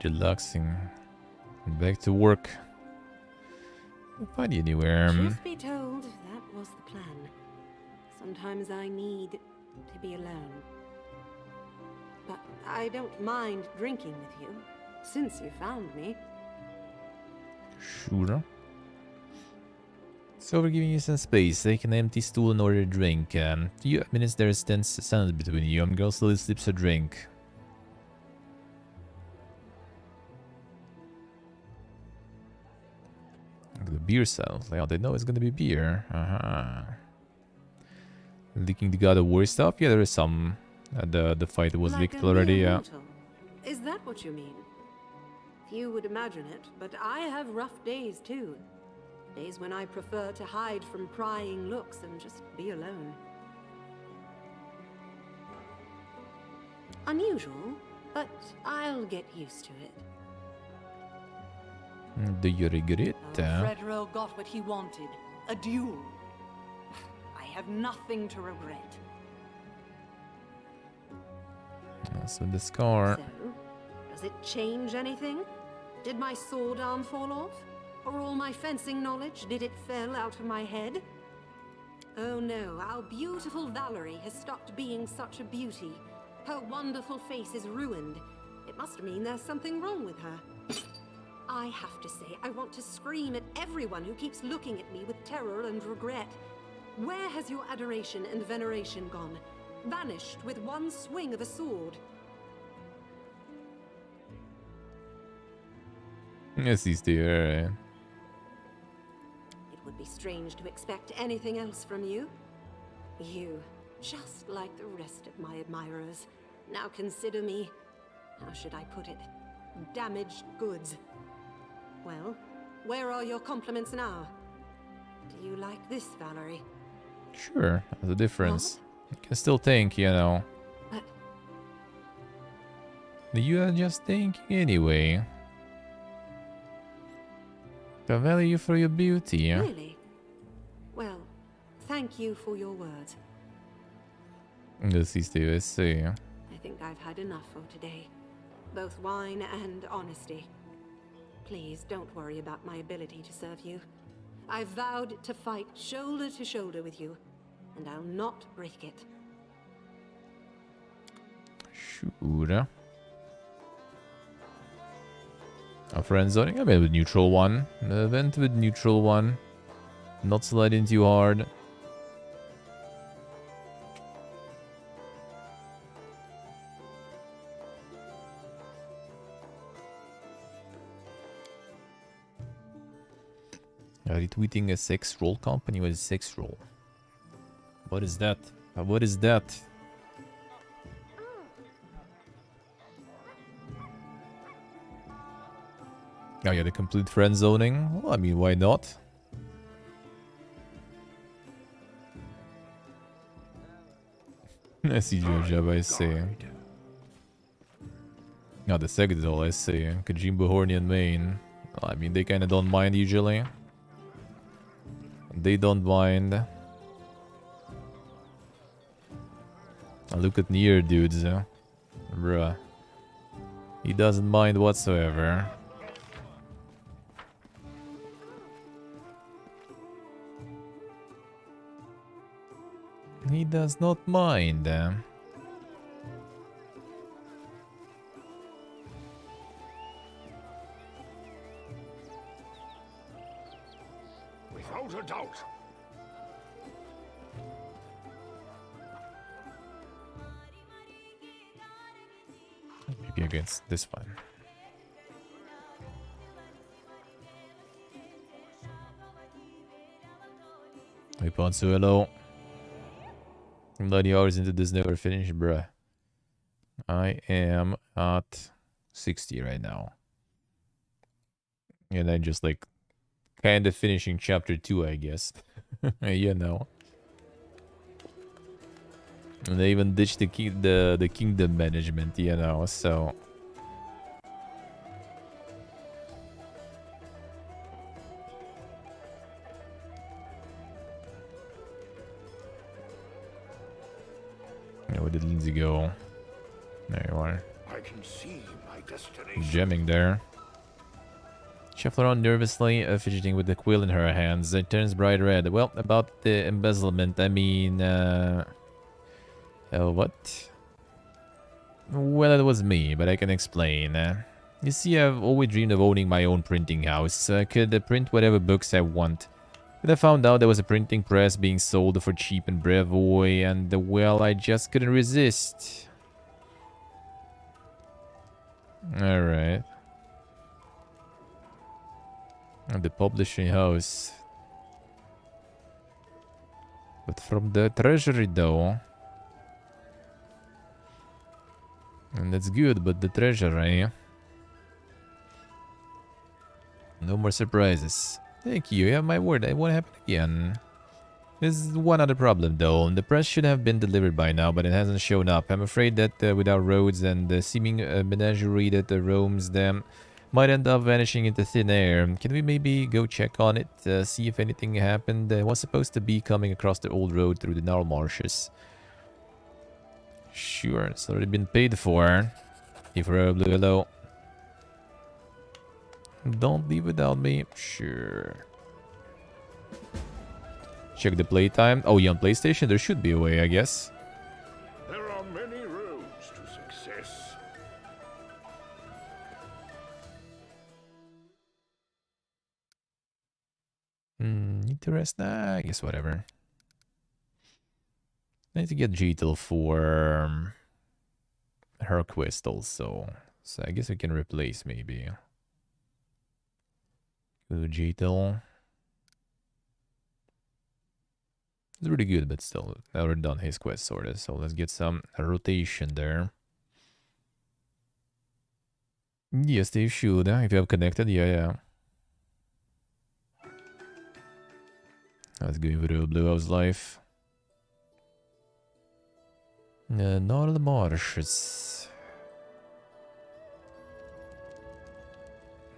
Relaxing. Back to work. Can't find you anywhere. Truth be told, that was the plan. Sometimes I need to be alone. But I don't mind drinking with you, since you found me. Sure. So we're giving you some space. Take an empty stool and order a drink. Few minutes there is tense silence between you. Girl slowly slips a drink. The beer sounds like, oh, they know it's gonna be beer. Leaking the God of War stuff? Yeah, there is some. The fight was Like leaked a already, mere yeah. mortal. Is that what you mean? Few would imagine it, but I have rough days too. Days when I prefer to hide from prying looks and just be alone. Unusual, but I'll get used to it. Do you regret? Fredro got what he wanted. A duel. I have nothing to regret. So the scar. So, does it change anything? Did my sword arm fall off? Or all my fencing knowledge, did it fell out of my head? Oh no, our beautiful Valerie has stopped being such a beauty. Her wonderful face is ruined. It must mean there's something wrong with her. I have to say, I want to scream at everyone who keeps looking at me with terror and regret. Where has your adoration and veneration gone? Vanished with one swing of a sword. Yes, he's there. It would be strange to expect anything else from you. You, just like the rest of my admirers, now consider me, how should I put it, damaged goods. Well, where are your compliments now? Do you like this, Valerie? Sure, there's a difference. You can still think, you know. But You are just thinking anyway. I value you for your beauty. really? Well, thank you for your words. This is the USA. I think I've had enough for today. Both wine and honesty. Please don't worry about my ability to serve you. I've vowed to fight shoulder to shoulder with you, and I'll not break it. Sure. A friend zoning? I mean, with neutral one. An event with neutral one. Not sliding too hard. Retweeting a sex roll company with a sex roll. What is that? What is that? Oh yeah, the complete friend zoning. Well, I mean, why not? I see Jojo, I see. Now the second is all I see. Kajimbo, Horny, and Main. I mean, they kinda don't mind usually. They don't mind. Look at Nier, dudes. Bruh. He doesn't mind whatsoever. He does not mind. Without a doubt. Maybe against this one. Hey Ponsu, hello. I'm 90 hours into this, never finished, bruh. I am at 60 right now. And I'm just like kind of finishing chapter 2, I guess. You know. And they even ditched the kingdom management, you know, so. Yeah, where did Lindsay go? There you are. I can see my destination. Gemming there. Shuffle around nervously, fidgeting with the quill in her hands. It turns bright red. Well, about the embezzlement, I mean, what? Well, it was me, but I can explain. You see, I've always dreamed of owning my own printing house. I could print whatever books I want. But I found out there was a printing press being sold for cheap in Brevoy, and, well, I just couldn't resist. Alright. The publishing house. But from the treasury, though. And that's good, but the treasury. No more surprises. Thank you, you have my word, it won't happen again. There's one other problem, though. The press should have been delivered by now, but it hasn't shown up. I'm afraid that without roads and the seeming menagerie that roams them, might end up vanishing into thin air. Can we maybe go check on it, see if anything happened? It was supposed to be coming across the old road through the gnarl marshes. Sure, it's already been paid for. If we're blue, hello. Don't leave without me. Sure. Check the playtime. Oh, yeah, on PlayStation, there should be a way, I guess. There are many roads to success. Interesting. I guess whatever. I need to get Jeetel for her quest also. So I guess we can replace maybe. Go to Jeetel. It's really good, but still, never done his quest sort of. So let's get some rotation there. Yes, they should. If you have connected, yeah. Let's go over to Blue House Life. Gnarl Marshes.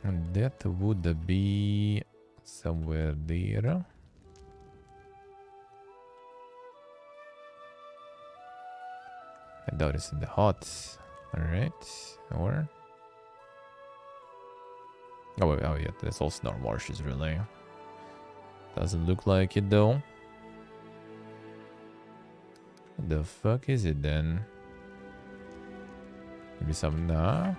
And that would be somewhere there. I doubt it's in the hot. Alright. Or... Oh, wait, oh yeah, that's all Gnarl Marshes really. Doesn't look like it though. What the fuck is it then? Maybe some... Nah.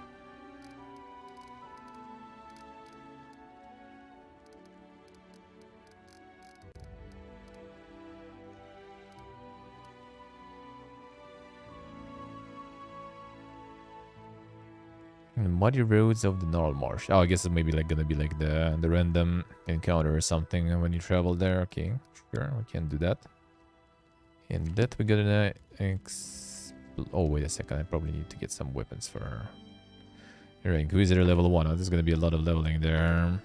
The muddy roads of the Gnarl Marsh. Oh, I guess it's maybe like gonna be like the random encounter or something when you travel there. Okay, sure, we can do that. And that we're gonna oh, wait a second. I probably need to get some weapons for her. Alright, Inquisitor level 1. Oh, there's gonna be a lot of leveling there.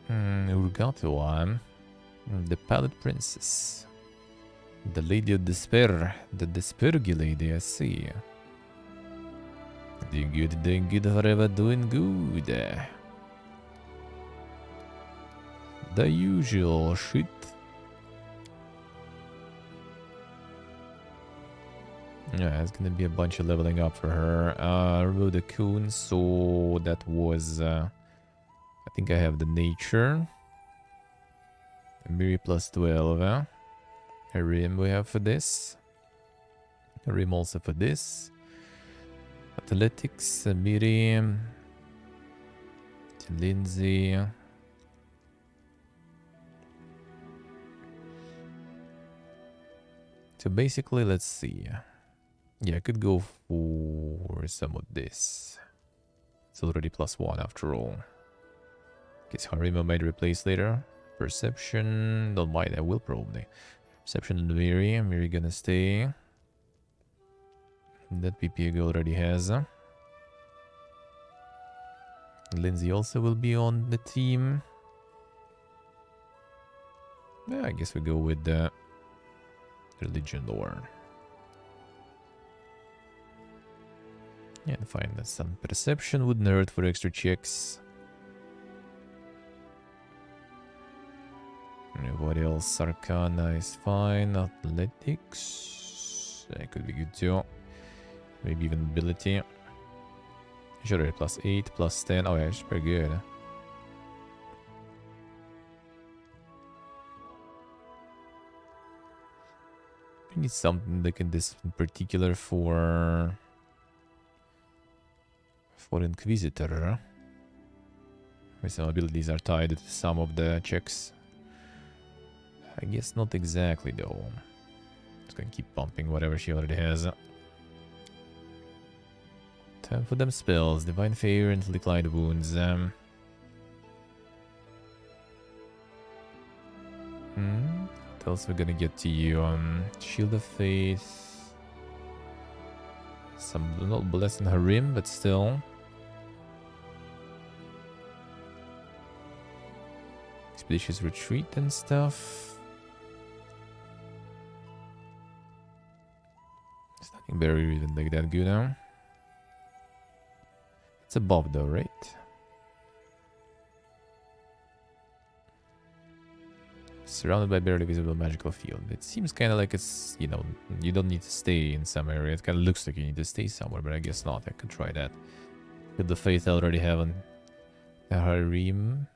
Urgato one. The Palette Princess. The Lady of Despair. The Despergy Lady, I see. Doing good, forever doing good. The usual shit. Yeah, it's gonna be a bunch of leveling up for her. Remove the coon, so that was... I think I have the nature. Miri plus 12, huh? A rim we have for this. A rim also for this. Athletics, Miri. Lindsay. So basically, let's see. Yeah, I could go for some of this. It's already +1 after all. Guess Harima might replace later. Perception, don't mind, I will probably. Perception and Miri. Miri gonna stay. That PPA already has. Lindsay also will be on the team. Yeah, I guess we go with the religion lore. Yeah, fine. That's some perception wouldn't hurt for extra checks. What else? Arcana is fine. Athletics. That could be good too. Maybe even ability. Sure, +8, +10. Oh yeah, it's pretty good. We need something like in this in particular for Inquisitor. Maybe some abilities are tied to some of the checks. I guess not exactly though. Just gonna keep pumping whatever she already has. Time for them spells. Divine Favor and Declined Wounds. What else we're gonna get to you? Shield of Faith. Some not blessed in Harim, but still. Expeditious Retreat and stuff. There's nothing very even like that good now. It's above though, right? Surrounded by barely visible magical field. It seems kind of like it's, you know, you don't need to stay in some area. It kind of looks like you need to stay somewhere, but I guess not. I could try that. With the faith I already have on Harim.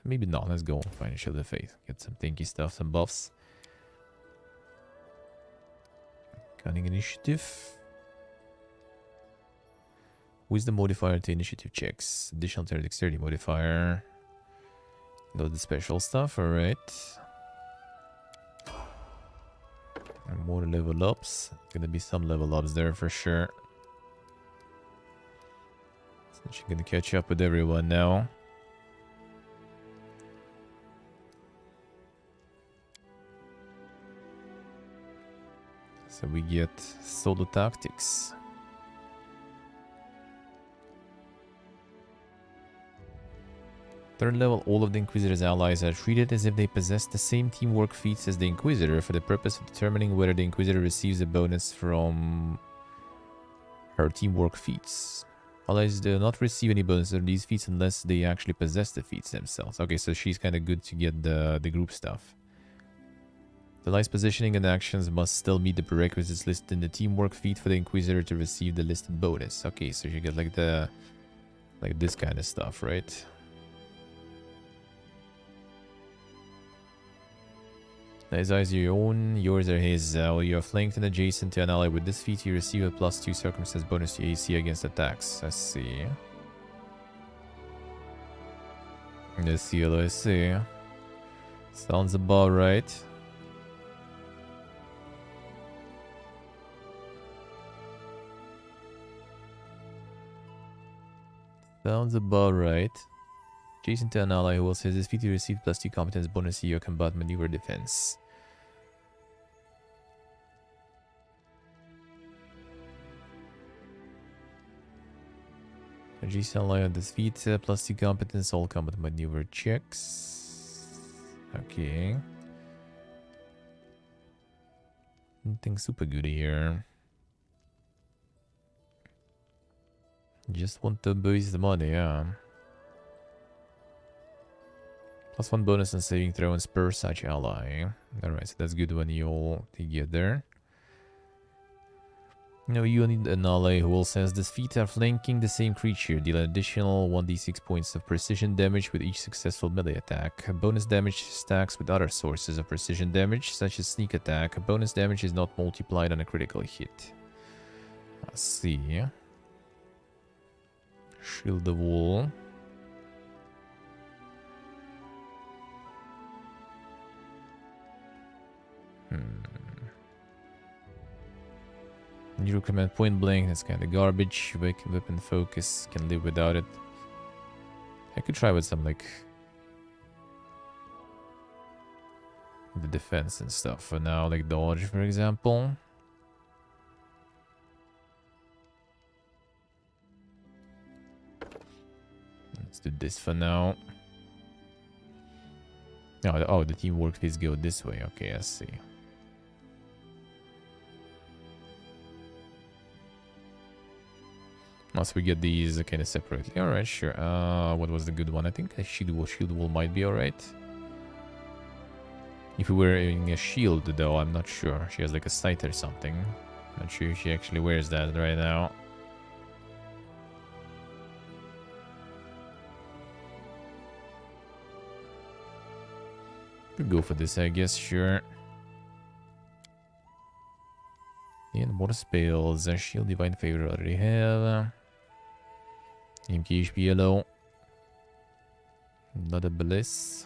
Maybe not. Let's go find Shield of Faith. Get some thinky stuff, some buffs. Cunning Initiative. Wisdom modifier to initiative checks. Additional dexterity modifier. Go the special stuff, alright. And more level ups. Gonna be some level ups there for sure. So she's gonna catch up with everyone now. So we get solo tactics. Third level, all of the Inquisitor's allies are treated as if they possess the same teamwork feats as the Inquisitor for the purpose of determining whether the Inquisitor receives a bonus from her teamwork feats. Allies do not receive any bonuses of these feats unless they actually possess the feats themselves. Okay, so she's kind of good to get the group stuff. The allies' positioning and actions must still meet the prerequisites listed in the teamwork feat for the Inquisitor to receive the listed bonus. Okay, so you get like this kind of stuff, right? His eyes are your own, yours are his. While you are flanked and adjacent to an ally with this feat, you receive a +2 circumstance bonus to AC against attacks. I see. I see. Sounds about right. Sounds about right. Adjacent to an ally who also has this feat, you receive +2 competence bonus to your combat maneuver defense. Adjacent ally on this feat, +2 competence, all combat maneuver checks. Okay. Nothing super good here. Just want to boost the money, yeah. +1 bonus on saving throw and spur such ally. Alright, so that's good when you all together. Now you need an ally who also has this feat of flanking the same creature. Deal an additional 1d6 points of precision damage with each successful melee attack. Bonus damage stacks with other sources of precision damage, such as sneak attack. Bonus damage is not multiplied on a critical hit. Let's see. Shield the wall. You recommend point blank, that's kind of garbage. Weapon focus, can live without it. I could try with some like the defense and stuff for now, like dodge for example. Let's do this for now. Oh, the teamwork phase go this way. Okay, I see. Must we get these kind of separately? Alright, sure. What was the good one? I think a shield wall might be alright. If we were wearing a shield though, I'm not sure. She has like a sight or something. Not sure if she actually wears that right now. Could go for this, I guess, sure. And more spells. Shield, Divine Favor already have. MK HP yellow. Not a bliss.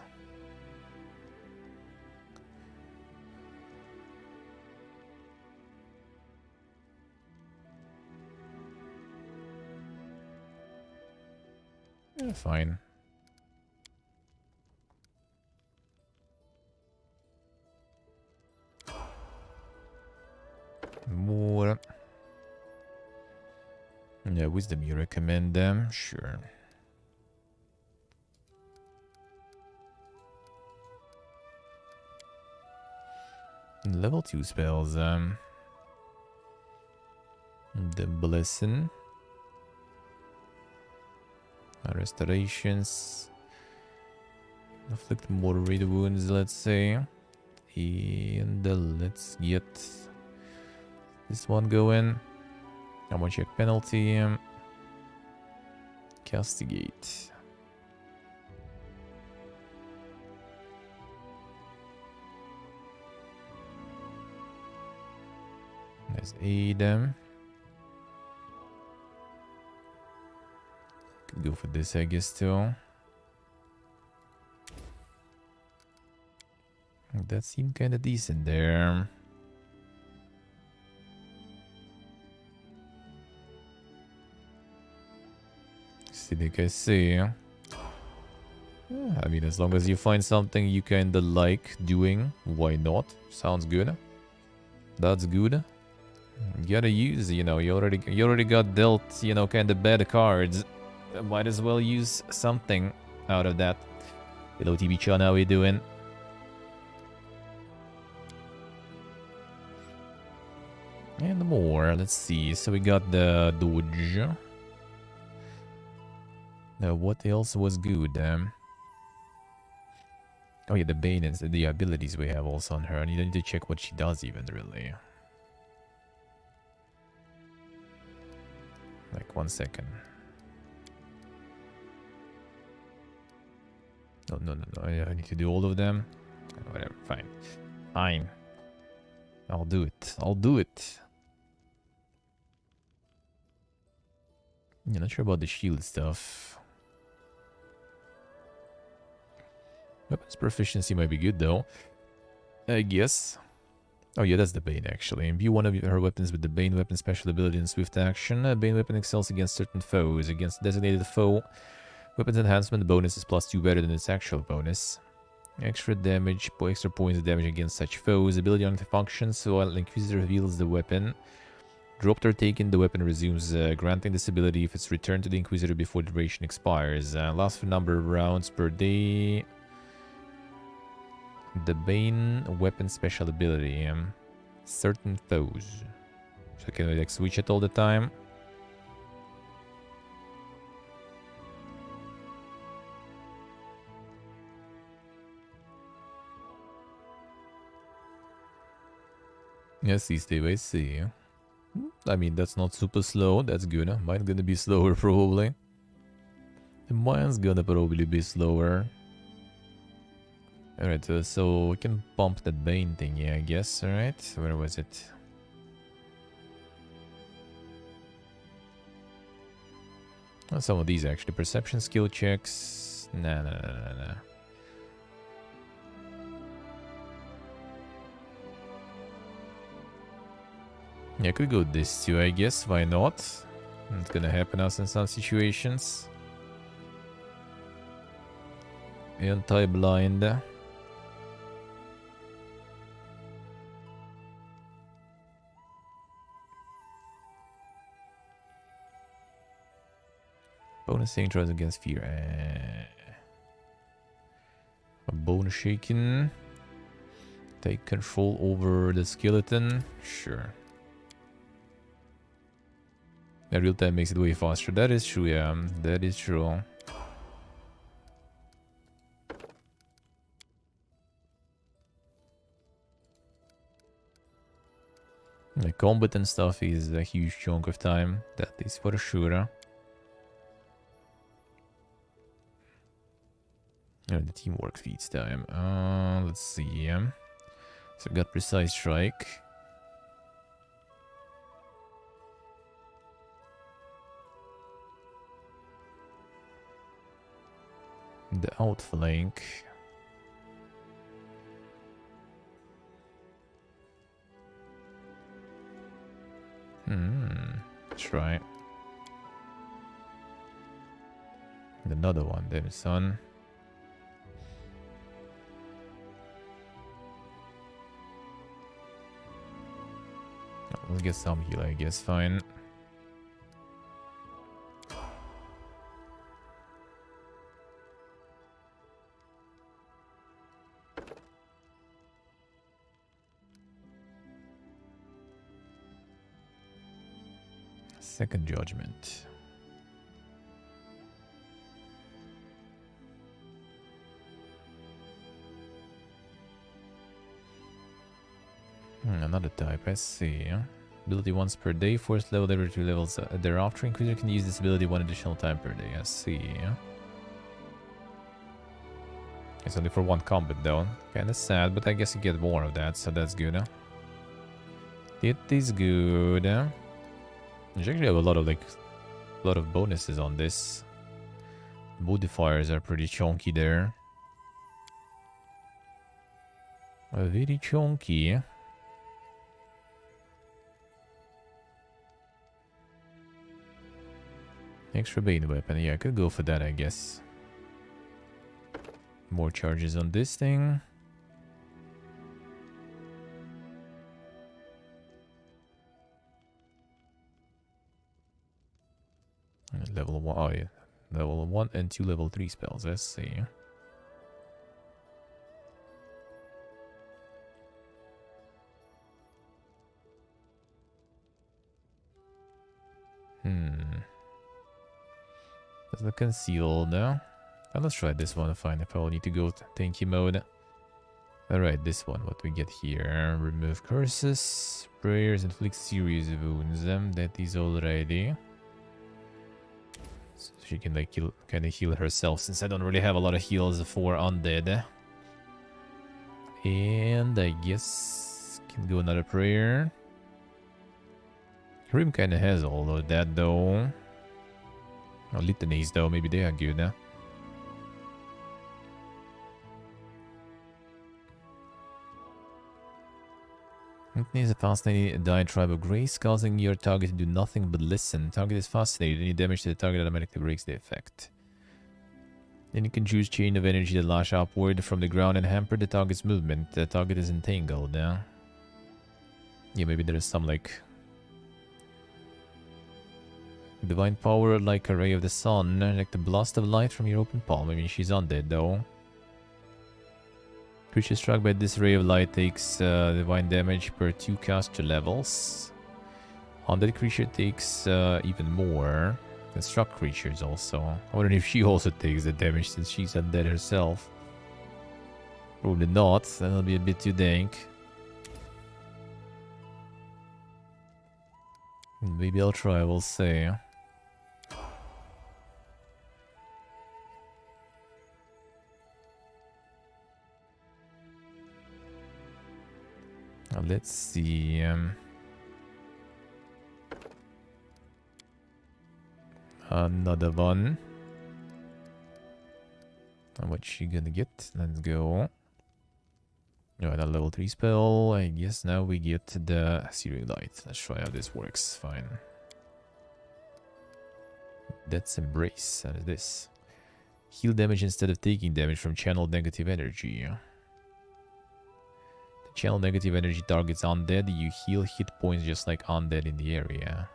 Yeah, fine. More. Yeah, wisdom you recommend them? Sure. Level 2 spells. The Blessing. Restorations. Inflict moderate wounds, let's say. And let's get this one going. How much check penalty? Castigate. Let's aid them. Could go for this, I guess, too. That seemed kind of decent there. Like I say, yeah, I mean, as long as you find something you kinda like doing, why not? Sounds good. That's good. You gotta use, you know, you already got dealt, you know, kinda bad cards. Might as well use something out of that. Hello, TB-chan, how we doing? And more. Let's see. So we got the dodge. What else was good? Oh yeah, the Bane and the abilities we have also on her. I need to check what she does even, really. Like, 1 second. No. I need to do all of them. Whatever, fine. Fine. I'll do it. Yeah, not sure about the shield stuff. Weapons proficiency might be good though, I guess. Oh yeah, that's the Bane actually. Imbue one of her weapons with the Bane weapon special ability and swift action. Bane weapon excels against certain foes. Against designated foe, weapons enhancement bonus is +2 better than its actual bonus. Extra damage, extra points of damage against such foes. Ability on functions, so while Inquisitor reveals the weapon. Dropped or taken, the weapon resumes, granting this ability if it's returned to the Inquisitor before the duration expires. Lasts for a number of rounds per day. The Bane weapon special ability. Certain foes. So can we like switch it all the time? Yes, Steve, I see. I mean, that's not super slow. That's good. Mine gonna be slower, probably. Mine's gonna probably be slower. Alright, so we can pump that Bane thing, yeah, I guess. Alright, where was it? Oh, some of these actually. Perception skill checks. Nah. Yeah, I could go this too, I guess. Why not? It's gonna happen us in some situations. Anti-blind. Bonus saving throws against fear. A bone shaking. Take control over the skeleton. Sure. Yeah, real time makes it way faster. That is true, yeah. That is true. The combat and stuff is a huge chunk of time. That is for sure. Oh, the teamwork feeds time. Let's see. So got precise strike. The outflank. Try. And another one, then, son. Let's get some heal, I guess. Fine. Second judgment. Another type, I see. Ability once per day, force level every 2 levels thereafter. Increaser can use this ability 1 additional time per day, I see. It's only for 1 combat though. Kinda sad, but I guess you get more of that, so that's good. It is good. You actually have a lot of bonuses on this. Modifiers are pretty chunky there. Very chunky. Extra Bane weapon. Yeah, I could go for that, I guess. More charges on this thing. Level 1. Oh, yeah. Level 1 and 2 level 3 spells. Let's see. Does the conceal now? Let's try this one to find if I will need to go to tanky mode. Alright, this one. What we get here? Remove curses. Prayers inflict serious wounds. That is already. So she can like kind of heal herself since I don't really have a lot of heals for undead. And I guess can do another prayer. Karim kind of has all of that though. Oh, litanies though, maybe they are good. Litany is a fascinating diatribe of grace, causing your target to do nothing but listen. Target is fascinated. Any damage to the target automatically breaks the effect. Then you can choose chain of energy to lash upward from the ground and hamper the target's movement. The target is entangled. Yeah, maybe there is some like divine power like a ray of the sun, like the blast of light from your open palm. I mean, she's undead though. Creature struck by this ray of light takes divine damage per 2 caster levels. Undead creature takes even more. And struck creatures also. I wonder if she also takes the damage since she's undead herself. Probably not. That'll be a bit too dank. Maybe I'll try, we'll see. Now let's see. Another one. And what's she gonna get? Let's go. Alright, a level 3 spell. I guess now we get the Searing Light. Let's try how this works. Fine. That's Embrace. That is this. Heal damage instead of taking damage from channeled negative energy. The channel negative energy targets undead. You heal hit points just like undead in the area.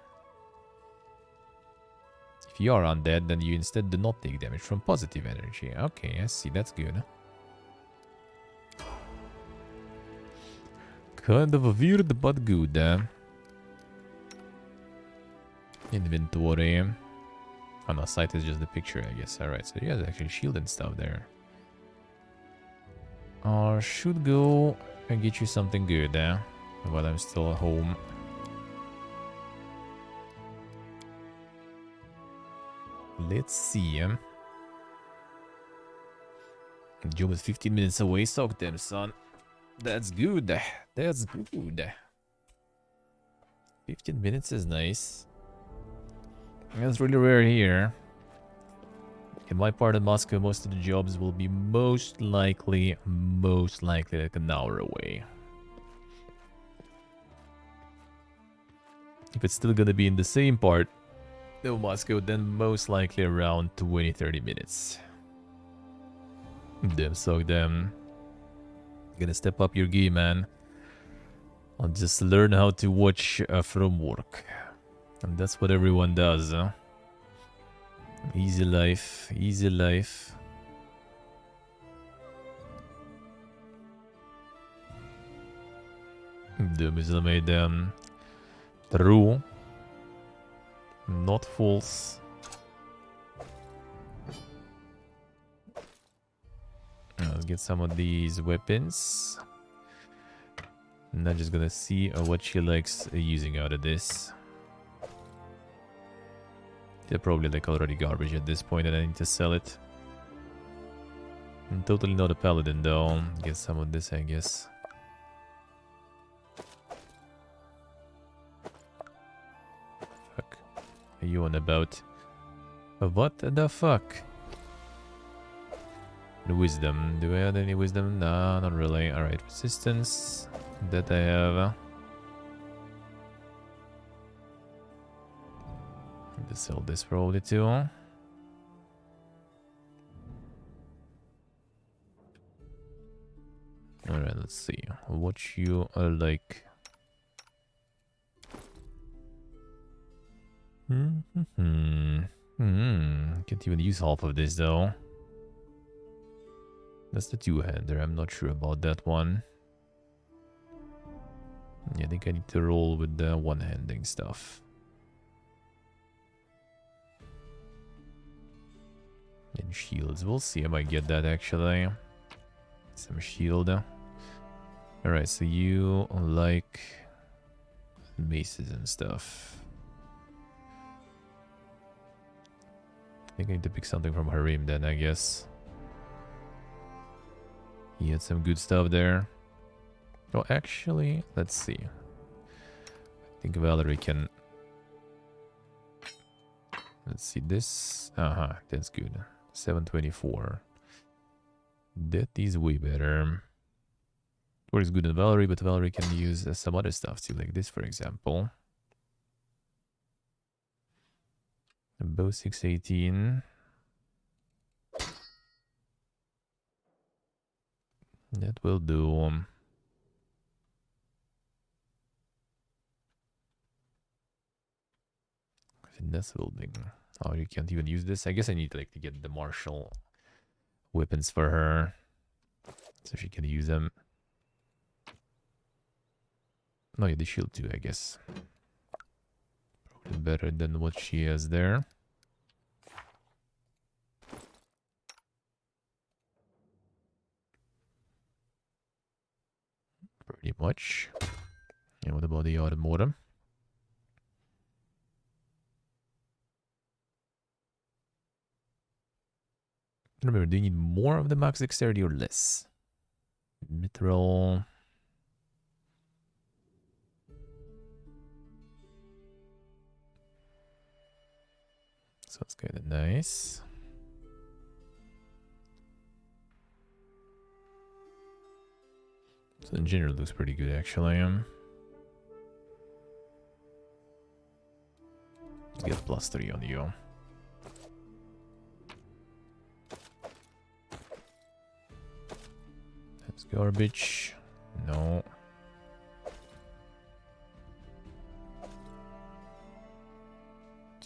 If you are undead, then you instead do not take damage from positive energy. Okay, I see. That's good. Kind of a weird but good. Inventory. Oh no, sight is just the picture, I guess. Alright, so he has actually shield and stuff there. Should go and get you something good while I'm still at home. Let's see. Job is 15 minutes away, soak them, son. That's good. That's good. 15 minutes is nice. That's really rare here. In my part of Moscow, most of the jobs will be most likely like an hour away. If it's still gonna be in the same part of Moscow, then most likely around 20-30 minutes. Damn, so damn. Gonna step up your game, man. I'll just learn how to watch from work. And that's what everyone does, huh? Easy life, easy life. Damn, is made true. Not false. Let's get some of these weapons. And I'm just gonna see what she likes using out of this. They're probably like already garbage at this point and I need to sell it. I'm totally not a paladin though. Get some of this, I guess. Fuck. Are you on about? What the fuck? Wisdom. Do I have any wisdom? Nah, not really. Alright, resistance. That I have. To sell this probably too. Alright, let's see. What you like. Can't even use half of this though. That's the two-hander. I'm not sure about that one. Yeah, I think I need to roll with the one-handing stuff. And shields. We'll see. I might get that actually. Some shield. Alright, so you like maces and stuff. I think I need to pick something from Harim then, I guess. He had some good stuff there. Oh, actually, let's see. I think Valerie can... Let's see this. That's good. 724. That is way better. Works good in Valerie, but Valerie can use some other stuff too, like this, for example. Bow 618. That will do. Finesse building. Oh, you can't even use this. I guess I need like to get the martial weapons for her. So she can use them. No, yeah, the shield too, I guess. Probably better than what she has there. Pretty much. And what about the automatum? Remember, do you need more of the max dexterity or less? Mithril. So it's kind of nice. So in general, it looks pretty good actually. Let's get +3 on you. That's garbage. No.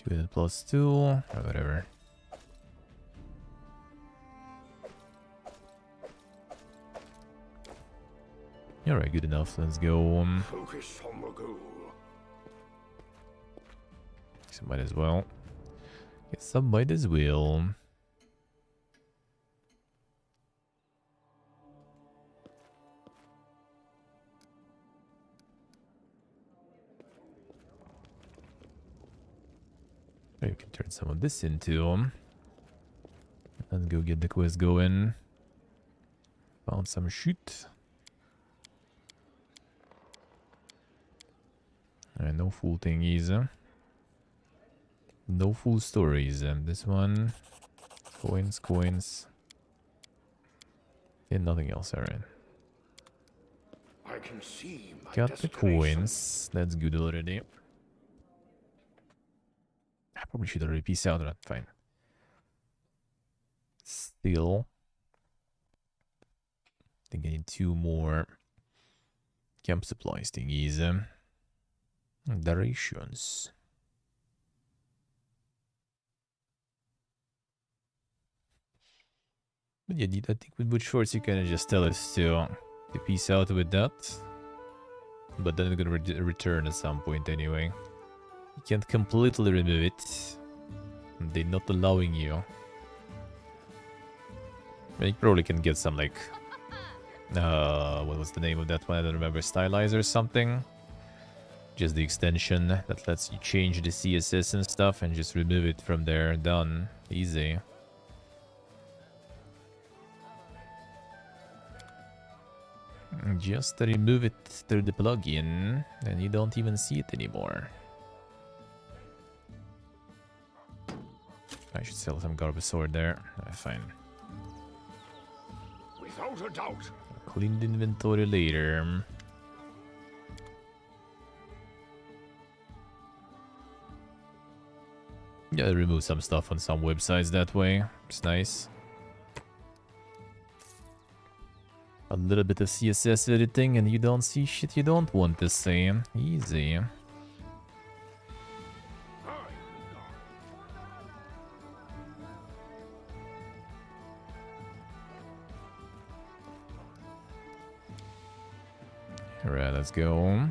+2 or whatever. Alright, good enough. Let's go. Focus on the goal. So might as well. Guess I might as well. Maybe we can turn some of this into. Let's go get the quest going. Found some shit. Alright, no full thingies. No full stories. This one. Coins, coins. And nothing else, alright. I can see my Got the destination. coins. That's good already. I probably should already peace out, but fine. Still. I think I need 2 more camp supplies thingies. Durations. But yeah, I think with Butch Force you can just tell us to peace out with that. But then we're gonna return at some point anyway. You can't completely remove it. They're not allowing you. I mean, you probably can get some like... what was the name of that one? I don't remember. Stylize or something. Just the extension that lets you change the CSS and stuff and just remove it from there. Done. Easy. Just remove it through the plugin and you don't even see it anymore. I should sell some garbage sword there. Fine. Without a doubt. Clean the inventory later. Yeah, remove some stuff on some websites that way. It's nice. A little bit of CSS editing and you don't see shit you don't want to see. Easy. Alright, let's go.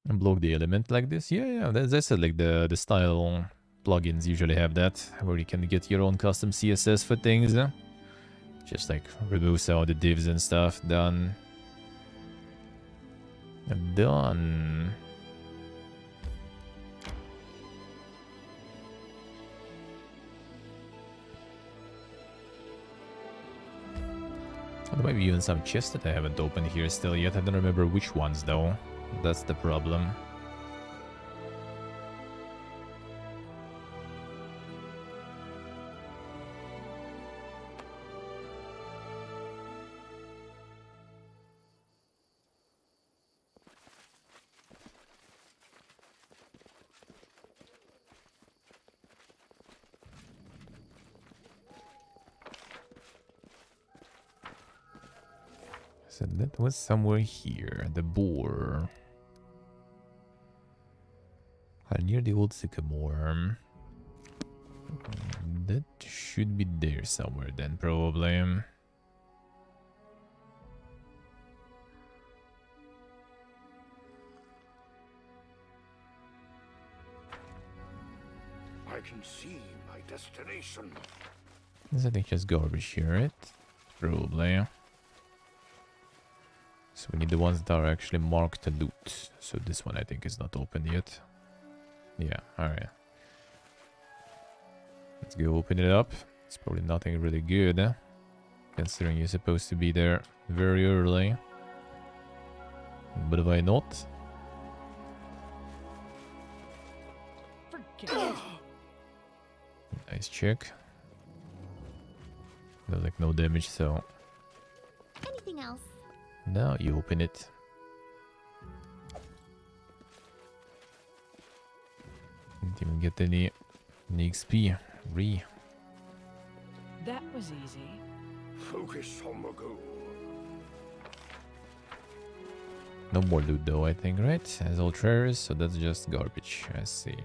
And block the element like this. Yeah, that's like the style plugins usually have that, where you can get your own custom CSS for things. Just like remove some of the divs and stuff. Done. Done. There might be even some chests that I haven't opened here still yet. I don't remember which ones though. That's the problem. So that was somewhere here. The boar. Near the old sycamore. That should be there somewhere then, probably. I can see my destination. I think just garbage here, right? Probably. So we need the ones that are actually marked to loot. So this one I think is not open yet. Yeah, alright. Let's go open it up. It's probably nothing really good, considering you're supposed to be there very early. But why not? Forget it. Nice check. There's like no damage, so Anything else? now you open it. Didn't even get any XP. That was easy. Focus on the goal. No more loot though, I think, right? As Ultraris, so that's just garbage. I see.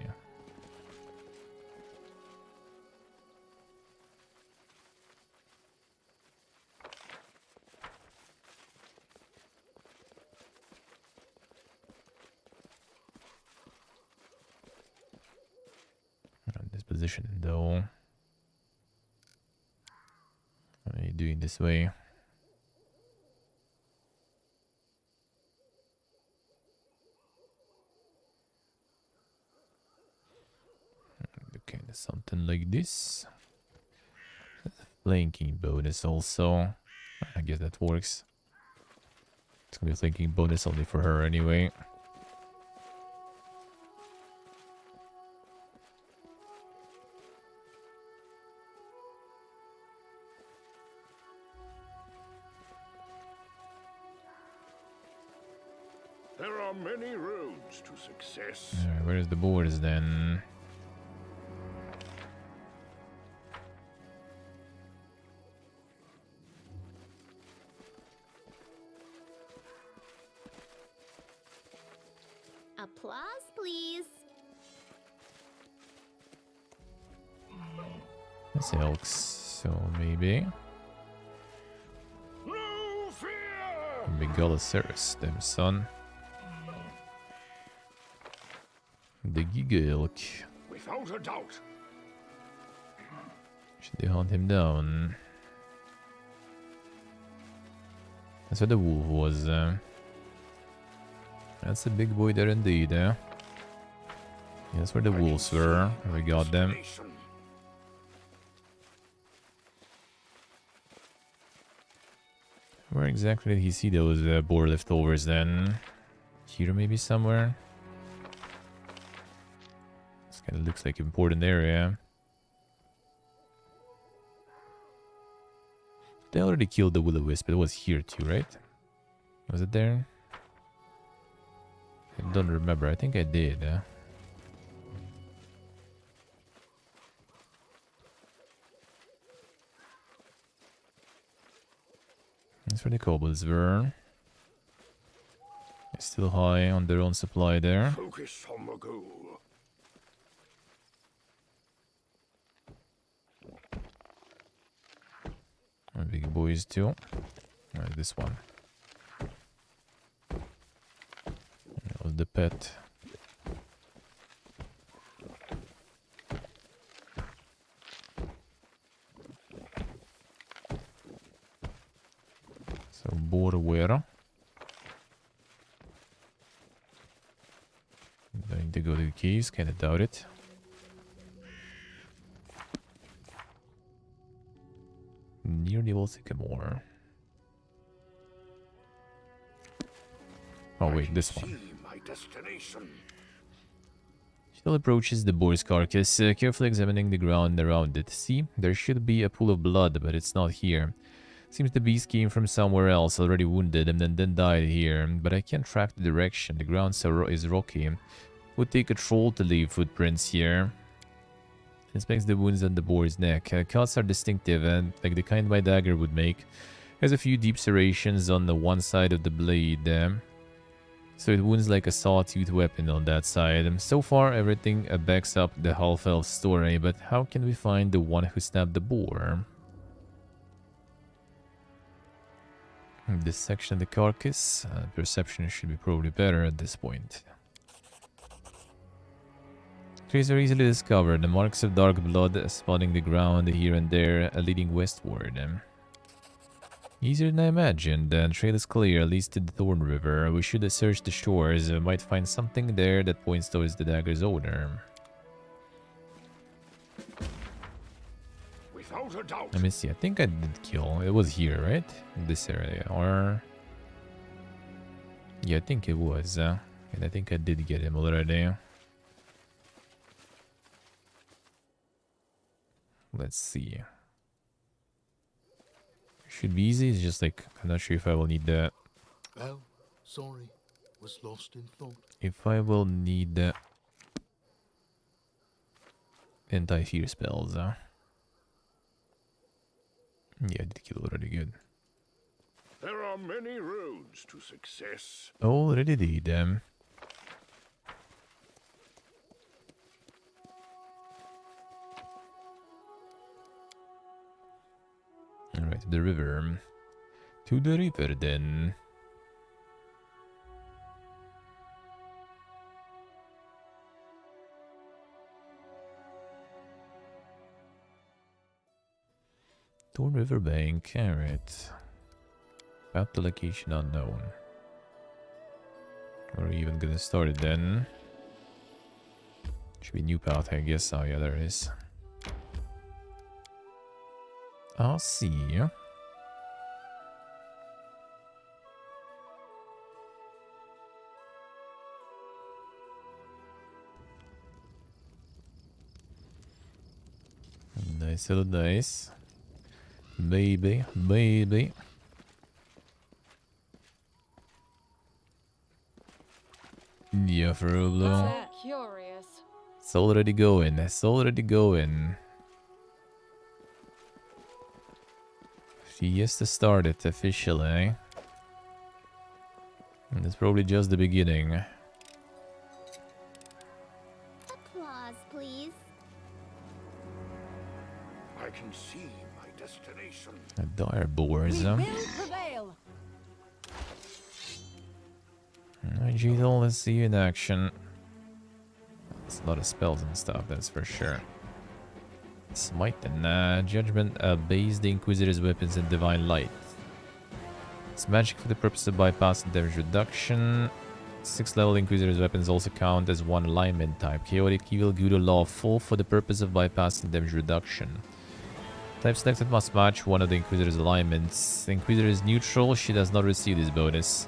This position though. What are you doing this way? Okay, something like this. Flanking bonus also. I guess that works. It's gonna be a flanking bonus only for her anyway. There are many roads to success. Alright, where's the boars then? Applause, please. That's elks, so maybe. No fear! Megaloceros, them son. The Giga Elk. Without a doubt. Should they hunt him down? That's where the wolf was. That's a big boy there indeed, eh? Yeah, that's where the wolves were. We got them. Destination. Where exactly did he see those boar leftovers then? Here maybe somewhere? This kind of looks like an important area. They already killed the will-o-wisp, but it was here too, right? Was it there? I don't remember. I think I did. That's where the kobolds were. They're still high on their own supply there. Focus on the goal. And big boys too. This one. That was the pet. So Borwera. Going to go to the keys, kinda doubt it. Near the old sycamore. Oh wait, this one. See my destination. Still approaches the boar's carcass, carefully examining the ground around it. See, there should be a pool of blood, but it's not here. Seems the beast came from somewhere else, already wounded, and then died here. But I can't track the direction. The ground is rocky. Would take a troll to leave footprints here. Inspects the wounds on the boar's neck. Cuts are distinctive, and like the kind my dagger would make. Has a few deep serrations on the one side of the blade. So it wounds like a sawtooth weapon on that side. So far, everything backs up the half-elf story, but how can we find the one who stabbed the boar? This section of the carcass. Perception should be probably better at this point. Trees are easily discovered. The marks of dark blood spotting the ground here and there, leading westward. Easier than I imagined. The trail is clear, leads to the Thorn River. We should search the shores. We might find something there that points towards the dagger's owner. Without a doubt. Let me see. I think I did kill. It was here, right? In this area. Or... yeah, I think it was. And I think I did get him already. Let's see. Should be easy. It's just like, I'm not sure if I will need that. Oh, sorry. Was lost in thought. If I will need the anti-fear spells. Yeah, I did kill already. Good. There are many roads to success. Already did them. Alright, to the river. To the river then. Torn River Bank, alright. About the location unknown. We're even gonna start it then. Should be a new path, I guess. Oh yeah, there it is. I'll see you. Nice little dice. Maybe. Yeah, for real though. Curious. It's already going. It's already going. She has to start it officially. And it's probably just the beginning. Applause, please. I can see my destination. A dire boars, We huh? will prevail. Alright, Jadal, let's see you in action. It's a lot of spells and stuff, that's for sure. Smite and Judgment base the Inquisitor's weapons in Divine Light. It's magic for the purpose of bypassing damage reduction. 6th level Inquisitor's weapons also count as one alignment type. Chaotic, Evil, Good, or Lawful for the purpose of bypassing damage reduction. Type selected must match one of the Inquisitor's alignments. The Inquisitor is neutral, she does not receive this bonus.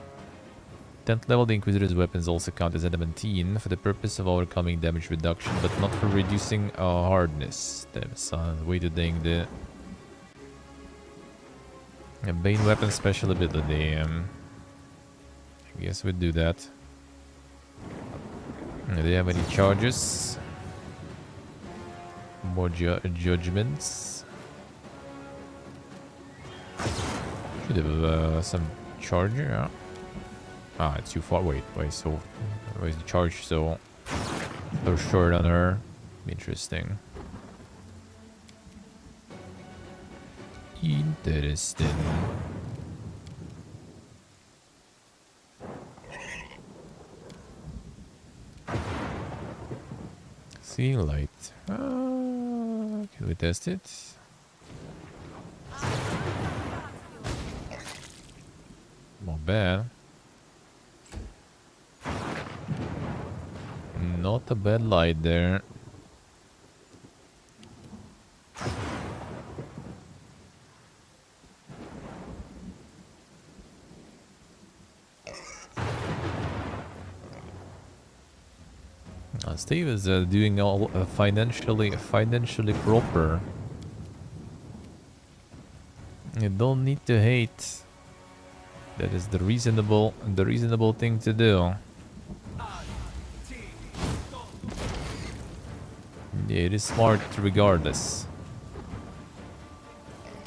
10th level, the Inquisitor's weapons also count as adamantine for the purpose of overcoming damage reduction, but not for reducing hardness. That's a way to dang the Bane weapon special ability. I guess we'd do that. Do they have any charges? More judgments? Should have some charger, yeah. Ah, it's too far. Wait, so where's the charge so short on her? Interesting. Interesting. Seeing light. Can we test it? Not bad. Not a bad light there. Steve is doing all financially proper. You don't need to hate. That is the reasonable thing to do. Yeah, it is smart regardless.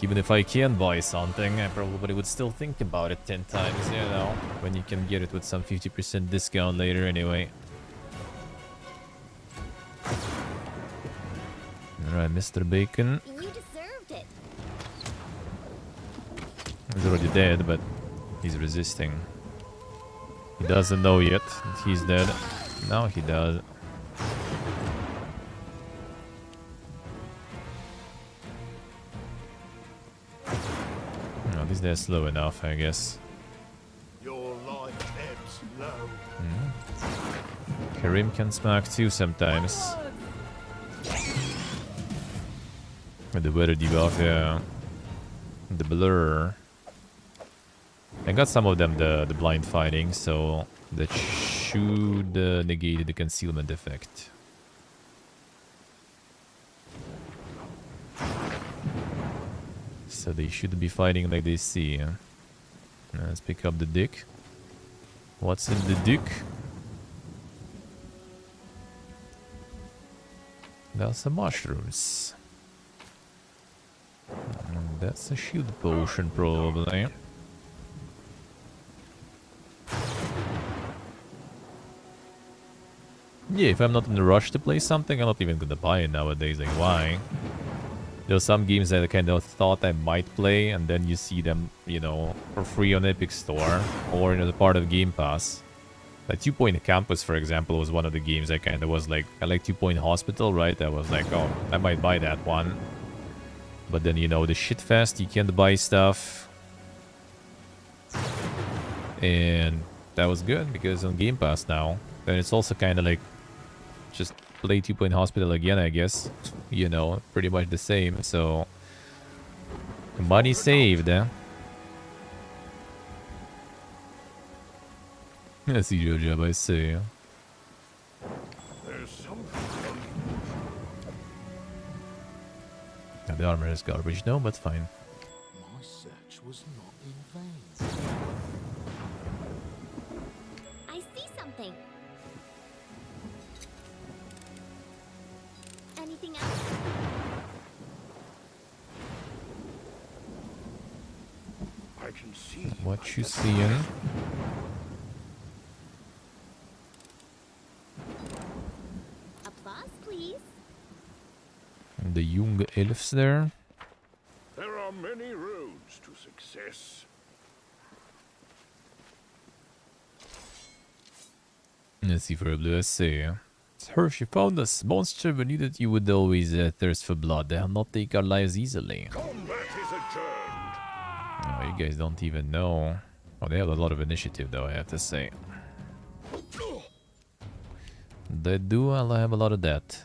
Like, even if I can buy something, I probably would still think about it 10 times, you know, when you can get it with some 50% discount later anyway. Alright, Mr. Bacon. You deserved it. He's already dead, but he's resisting. He doesn't know yet that he's dead. Now he does. No, at least they're slow enough, I guess. Your life ebbs low. Karim can smack too sometimes. With the weather debuff, yeah. The blur. I got some of them the blind fighting, so that should negate the concealment effect. So they shouldn't be fighting like they see. Huh? Let's pick up the dick. What's in the dick? There's some mushrooms. That's a shield potion, probably. Yeah, if I'm not in a rush to play something, I'm not even gonna buy it nowadays. Like, why? There's some games that I kind of thought I might play, and then you see them, you know, for free on Epic Store or as a part of Game Pass. Like 2 Point Campus, for example, was one of the games I kind of was like, I like 2 Point Hospital, right? I was like, oh, I might buy that one. But then, you know, the shit fest, you can't buy stuff. And that was good because on Game Pass now. And it's also kind of like, just play 2 Point Hospital again, I guess. You know, pretty much the same, so... Money saved, eh? I see your job, I see. There's something. Now, the armor is garbage, no, but fine. My search was not in vain. I see something. Anything else? I can see. What you seeing? Applause, please. The young elves there. There are many roads to success. Let's see for a blue essay. Hirsch, you found us. Monster, we knew that you would always thirst for blood. They'll not take our lives easily. Combat is adjourned. Oh, you guys don't even know. Oh, they have a lot of initiative, though, I have to say. They do, I'll have a lot of that.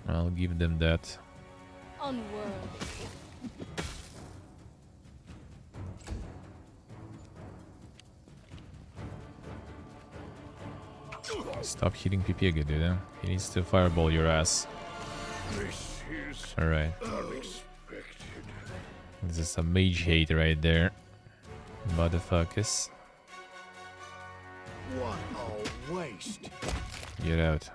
I'll give them that. Onward. Stop hitting Pipiega, dude. Eh? He needs to fireball your ass. This is Alright. unexpected. This is some mage hate right there. Motherfuckers. What a waste. Get out.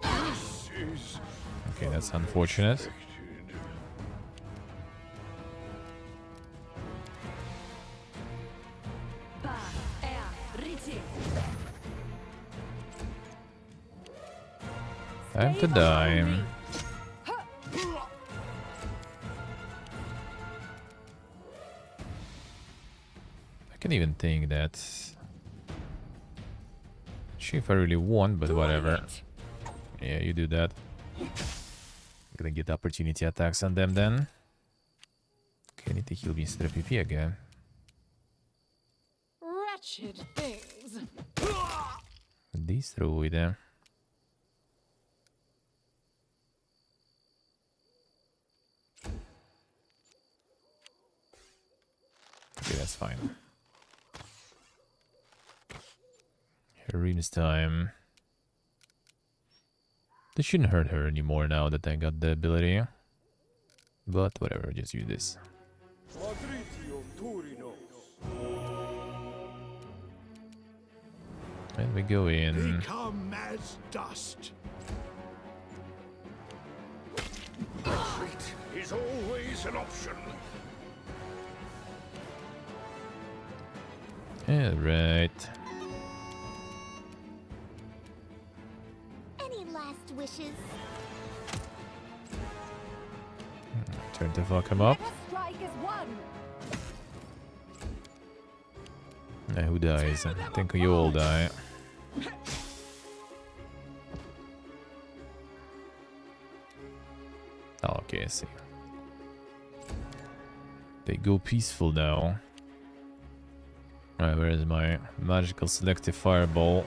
This is Okay, that's unfortunate. unexpected. Time to die. I can even think that. See if I really want, but whatever. Yeah, you do that. Gonna get opportunity attacks on them then. Okay, I need to heal me instead of PP again. Wretched things. Destroy them. Okay, that's fine. Harim's time. This shouldn't hurt her anymore now that I got the ability. But whatever, just use this. And we go in. Become as dust. Retreat is always an option. Alright. Any last wishes? Turn to fuck him up. Strike as one. Who dies? I think you all die. Oh, okay, I see. They go peaceful now. Alright, where is my magical selective fireball?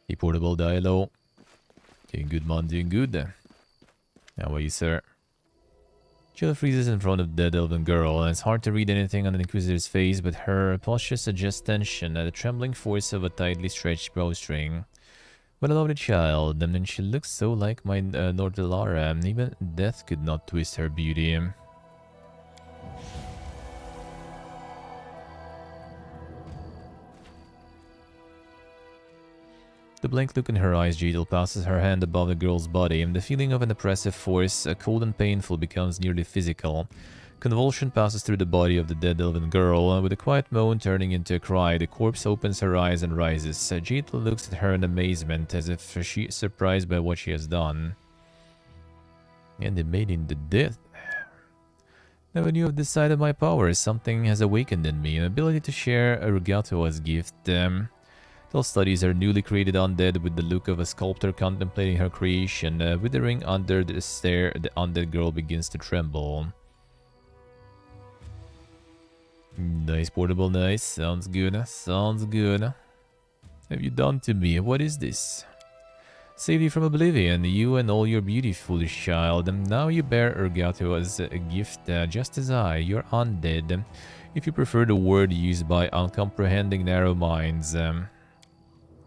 The portable die low. Doing good, man, doing good. How are you, sir? Jill freezes in front of the dead elven girl, and it's hard to read anything on the Inquisitor's face, but her posture suggests tension and the trembling force of a tightly stretched bowstring. What a lovely child, and then she looks so like my Nordelara, even death could not twist her beauty. The blank look in her eyes, Jadel passes her hand above the girl's body, and the feeling of an oppressive force, cold and painful, becomes nearly physical. Convulsion passes through the body of the dead elven girl, and with a quiet moan turning into a cry, the corpse opens her eyes and rises. Jadel looks at her in amazement, as if she is surprised by what she has done. And they made in the death. Now when you have decided my powers, something has awakened in me, an ability to share a Rugatoa's gift. Tell studies her newly created undead with the look of a sculptor contemplating her creation. Withering under the stare, the undead girl begins to tremble. Nice, portable, nice. Sounds good, sounds good. Have you done to me? What is this? Saved you from oblivion, you and all your beauty, foolish child. And now you bear Urgato as a gift, just as I. You're undead, if you prefer the word used by uncomprehending narrow minds.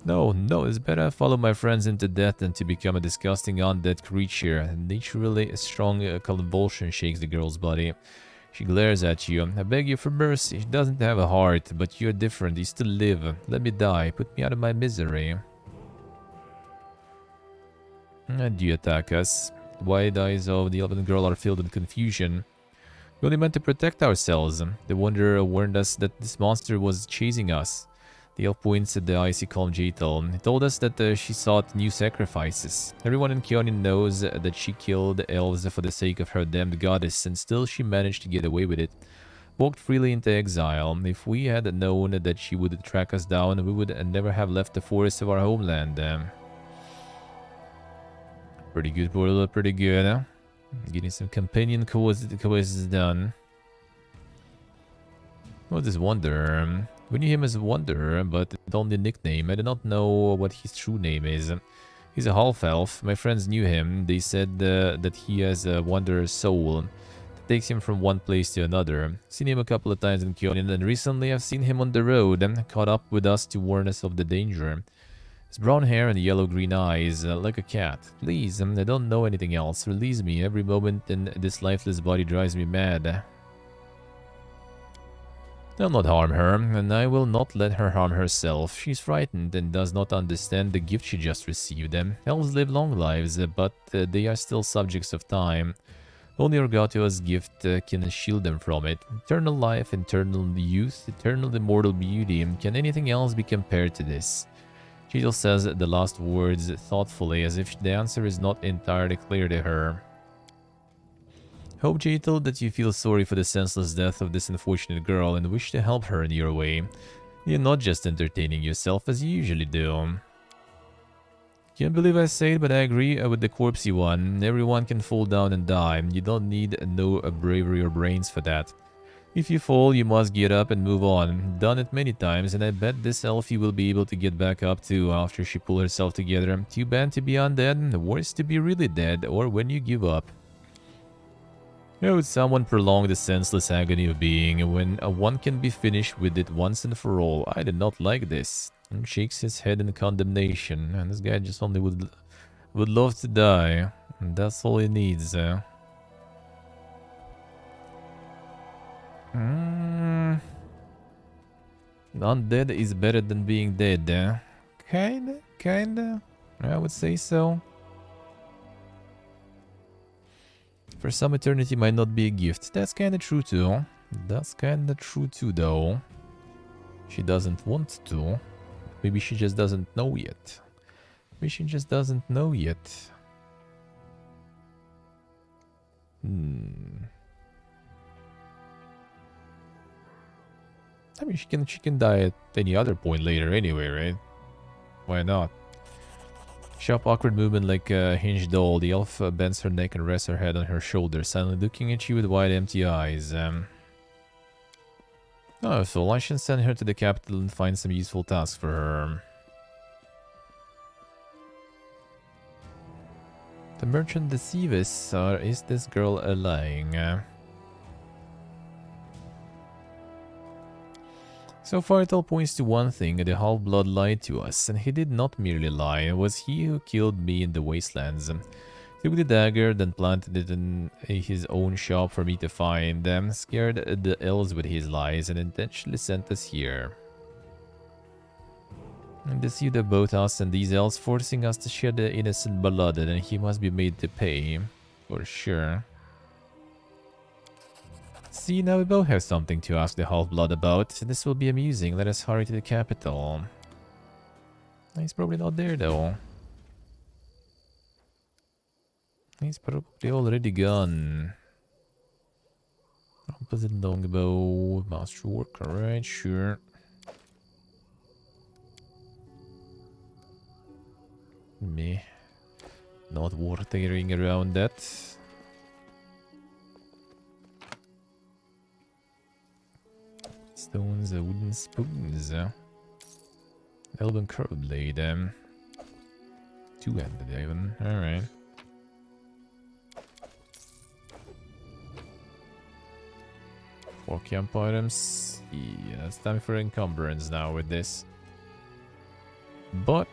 No, it's better I follow my friends into death than to become a disgusting undead creature. Naturally, a strong convulsion shakes the girl's body. She glares at you. I beg you for mercy. She doesn't have a heart, but you're different. You still live. Let me die. Put me out of my misery. And you attack us. The wide eyes of the elven girl are filled with confusion. We only meant to protect ourselves. The Wanderer warned us that this monster was chasing us. The elf points at the icy calm Jadel. He told us that she sought new sacrifices. Everyone in Keonin knows that she killed elves for the sake of her damned goddess, and still she managed to get away with it. Walked freely into exile. If we had known that she would track us down, we would never have left the forests of our homeland. Pretty good, Portal, pretty good. Huh? Getting some companion quests done. What is Wanderer? We knew him as Wanderer, but it's only a nickname. I do not know what his true name is. He's a half-elf. My friends knew him. They said that he has a Wanderer's soul that takes him from one place to another. Seen him a couple of times in Keonin, and recently I've seen him on the road and caught up with us to warn us of the danger. His brown hair and yellow-green eyes, like a cat. Please, I don't know anything else. Release me. Every moment in this lifeless body drives me mad. I'll not harm her, and I will not let her harm herself. She's frightened and does not understand the gift she just received. Elves live long lives, but they are still subjects of time. Only Urgatoa's gift can shield them from it. Eternal life, eternal youth, eternal immortal beauty. Can anything else be compared to this? Jadel says the last words thoughtfully, as if the answer is not entirely clear to her. Hope, Jadel, that you feel sorry for the senseless death of this unfortunate girl and wish to help her in your way. You're not just entertaining yourself as you usually do. Can't believe I say it, but I agree with the corpsey one. Everyone can fall down and die. You don't need no bravery or brains for that. If you fall, you must get up and move on. Done it many times, and I bet this elfie will be able to get back up too after she pulls herself together. Too bad to be undead, worse to be really dead, or when you give up. How would someone prolong the senseless agony of being when one can be finished with it once and for all? I did not like this. And shakes his head in condemnation. And this guy just only would love to die. And that's all he needs. Undead is better than being dead. Kinda. I would say so. For some, eternity might not be a gift. That's kinda true too. Though. She doesn't want to. Maybe she just doesn't know yet. I mean, she can die at any other point later anyway, right? Why not? Sharp, awkward movement like a hinged doll. The elf bends her neck and rests her head on her shoulder, silently looking at you with wide, empty eyes. Oh, so I should send her to the capital and find some useful tasks for her. The merchant deceives, or is this girl lying? So far it all points to one thing: the half-blood lied to us, and he did not merely lie. It was he who killed me in the wastelands. Took the dagger, then planted it in his own shop for me to find. Scared the elves with his lies, and intentionally sent us here. And deceived both us and these elves, forcing us to shed the innocent blood, and then he must be made to pay. For sure. See, now we both have something to ask the half-blood about. This will be amusing. Let us hurry to the capital. He's probably not there, though. He's probably already gone. Opposite longbow. Masterwork, alright, sure. Meh. Not worth tearing around that. Stones, wooden spoons. Elven curved blade. Two-handed even. Alright. Four camp items. Yeah, it's time for encumbrance now with this. But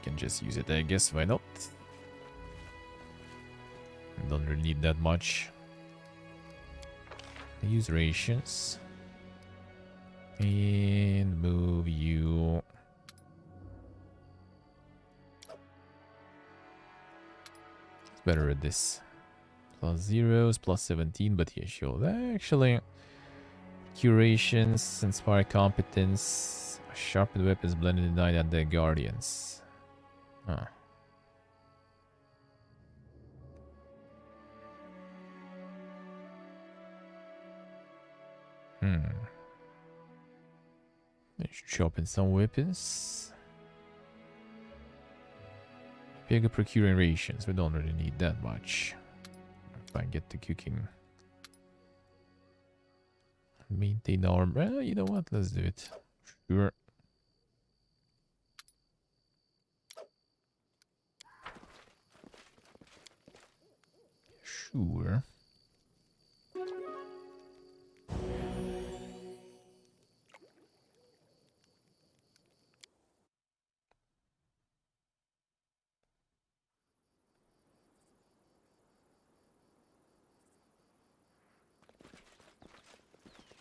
can just use it, I guess. Why not? Don't really need that much. Use rations. And move you. It's better at this. Plus zeros, plus 17, but yeah, sure. Actually, curations, inspire competence, sharpened weapons, blended night, and the guardians. Huh. Let's chop in some weapons. Bigger procuring rations. We don't really need that much. If I get the cooking. Maintain armor. You know what? Let's do it. Sure. Sure.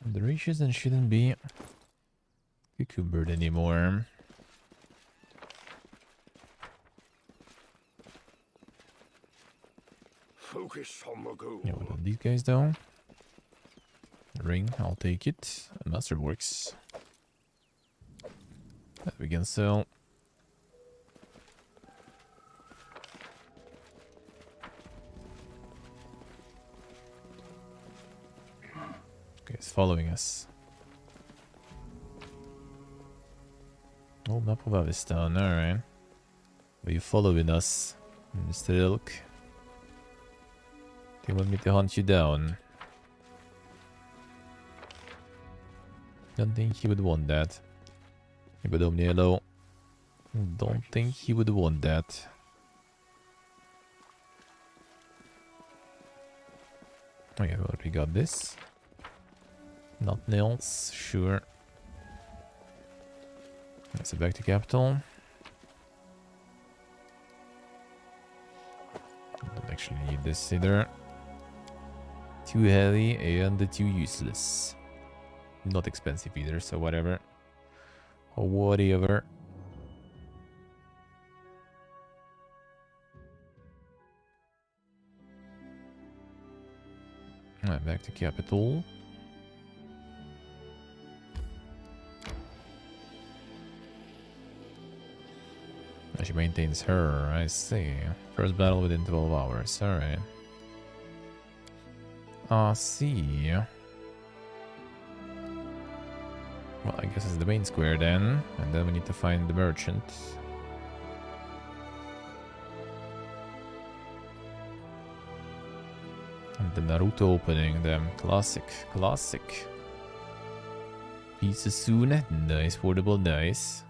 The ratios and shouldn't be cucumbered anymore. Focus on the goal. Yeah, what are these guys though? Ring, I'll take it. And Masterworks. That we can sell. Okay, it's following us. Oh, map of Avistan, alright. Are you following us, Mr. Ilk? Do you want me to hunt you down? Don't think he would want that. Yellow. Don't think he would want that. Okay, well, we got this. Nothing else, sure. Let's go back to capital. Don't actually need this either. too heavy and too useless. Not expensive either, so whatever. Or whatever. Alright, back to capital. She maintains her, I see. First battle within 12 hours, alright. See. Well, I guess it's the main square then. And then we need to find the merchant. And the Naruto opening, them. Classic, classic. Pizza soon. Nice, portable, nice.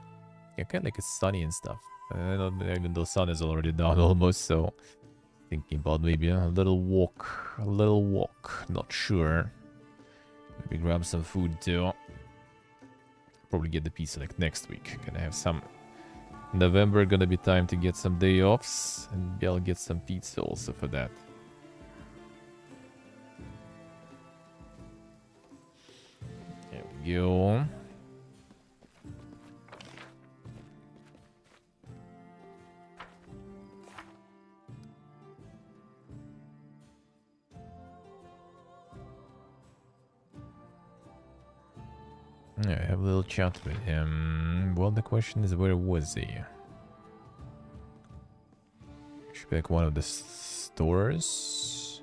Yeah, kind of like it's sunny and stuff. Even though sun is already down almost, so thinking about maybe a little walk. Not sure. Maybe grab some food too. Probably get the pizza like next week. Gonna have some November, gonna be time to get some day offs, and maybe I'll get some pizza also for that. There we go. Yeah, I have a little chat with him. Well, the question is, where was he? Should be like one of the stores.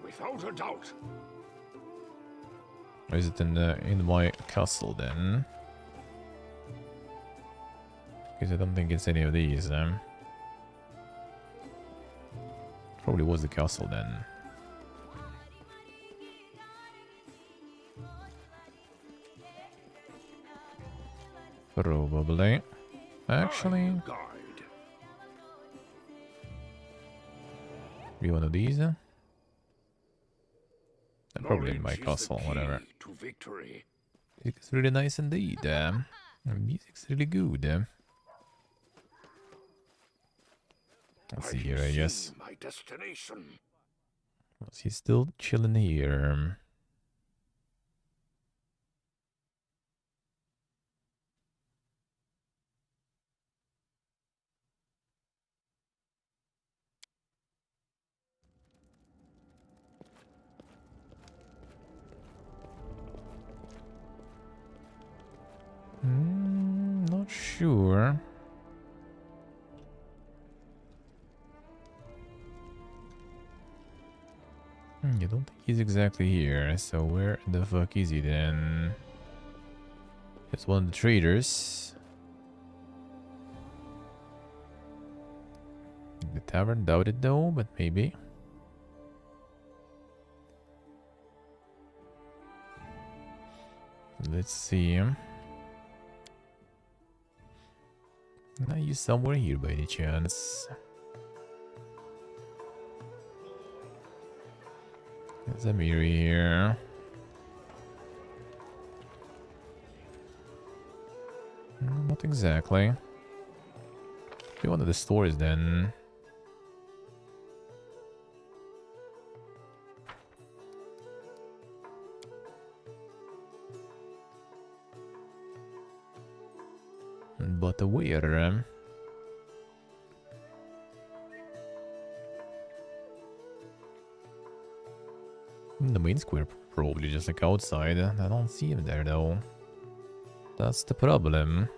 Without a doubt. Or is it in my castle then? Because I don't think it's any of these. Probably was the castle then. Probably. Actually, be one of these. Probably in my castle, whatever. It's really nice indeed. Music's really good. Let's see here, I guess. My destination. He's still chilling here. Not sure. I don't think he's exactly here, so where the fuck is he then? It's one of the traders. The tavern, doubt it though, but maybe. Let's see him. Are you somewhere here by any chance? There's a mirror here. Not exactly. Be one of the stores then. But where? The main square, probably just like outside. I don't see him there though. That's the problem.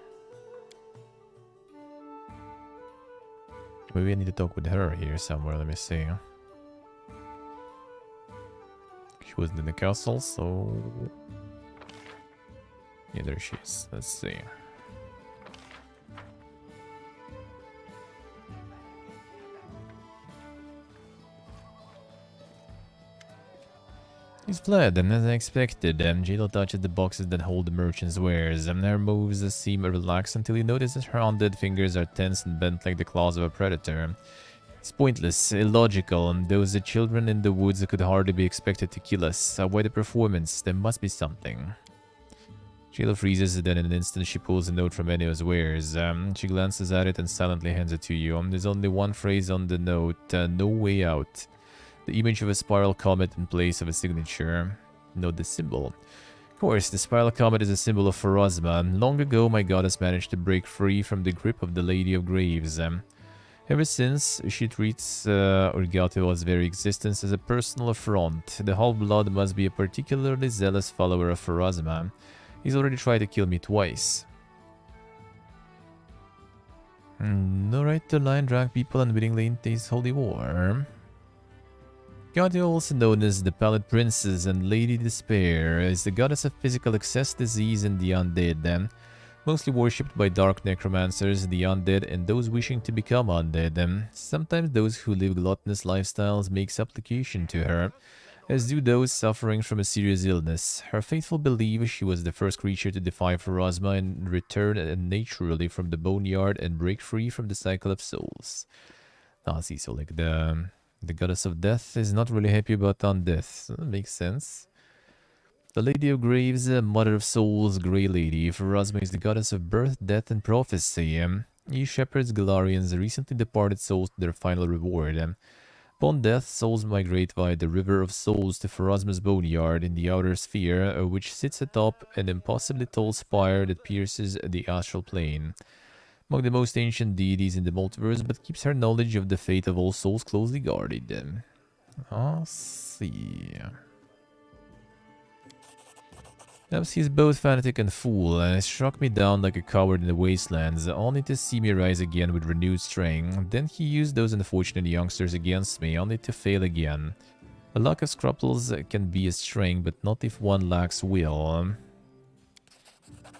Maybe I need to talk with her here somewhere. Let me see. She wasn't in the castle, so... Yeah, there she is. Let's see. He's fled, and as I expected, Jado touches the boxes that hold the merchant's wares, and her moves seem relaxed until he notices her undead fingers are tense and bent like the claws of a predator. It's pointless, illogical, and those children in the woods could hardly be expected to kill us. Why the performance? There must be something. Sheila freezes, then in an instant she pulls a note from Enio's wares. She glances at it and silently hands it to you. There's only one phrase on the note, no way out. The image of a spiral comet in place of a signature. Note the symbol. Of course, the spiral comet is a symbol of Pharasma. Long ago, my goddess managed to break free from the grip of the Lady of Graves. Ever since, she treats Urgatiel's very existence as a personal affront. The half-blood must be a particularly zealous follower of Pharasma. He's already tried to kill me twice. No right to lie and drag people unwittingly into his holy war. Urgatiel, also known as the Pallid Princess and Lady Despair, is the goddess of physical excess, disease, and the undead. Mostly worshipped by dark necromancers, the undead, and those wishing to become undead. Sometimes those who live gluttonous lifestyles make supplication to her, as do those suffering from a serious illness. Her faithful believe she was the first creature to defy Pharasma and return naturally from the boneyard and break free from the cycle of souls. Ah, see, so like the goddess of death is not really happy about undeath. That makes sense. The Lady of Graves, Mother of Souls, Grey Lady. Pharasma is the goddess of birth, death, and prophecy. He shepherds Galarians, recently departed souls to their final reward. Upon death, souls migrate via the River of Souls to Pharasma's boneyard in the outer sphere, which sits atop an impossibly tall spire that pierces the astral plane. Among the most ancient deities in the multiverse, but keeps her knowledge of the fate of all souls closely guarded. I'll see. Perhaps he's both fanatic and fool, and struck me down like a coward in the wastelands, only to see me rise again with renewed strength. Then he used those unfortunate youngsters against me, only to fail again. A lack of scruples can be a strength, but not if one lacks will.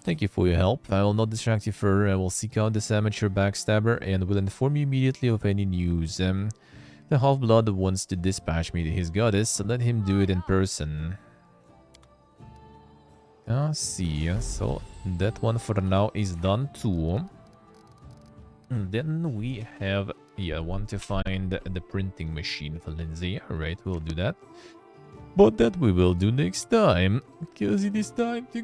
Thank you for your help. I will not distract you further. I will seek out this amateur backstabber and will inform you immediately of any news. The half-blood wants to dispatch me to his goddess, so let him do it in person. See, so that one for now is done too. And then we have, want to find the printing machine for Lindsay. Alright, we'll do that. But that we will do next time, because it is time to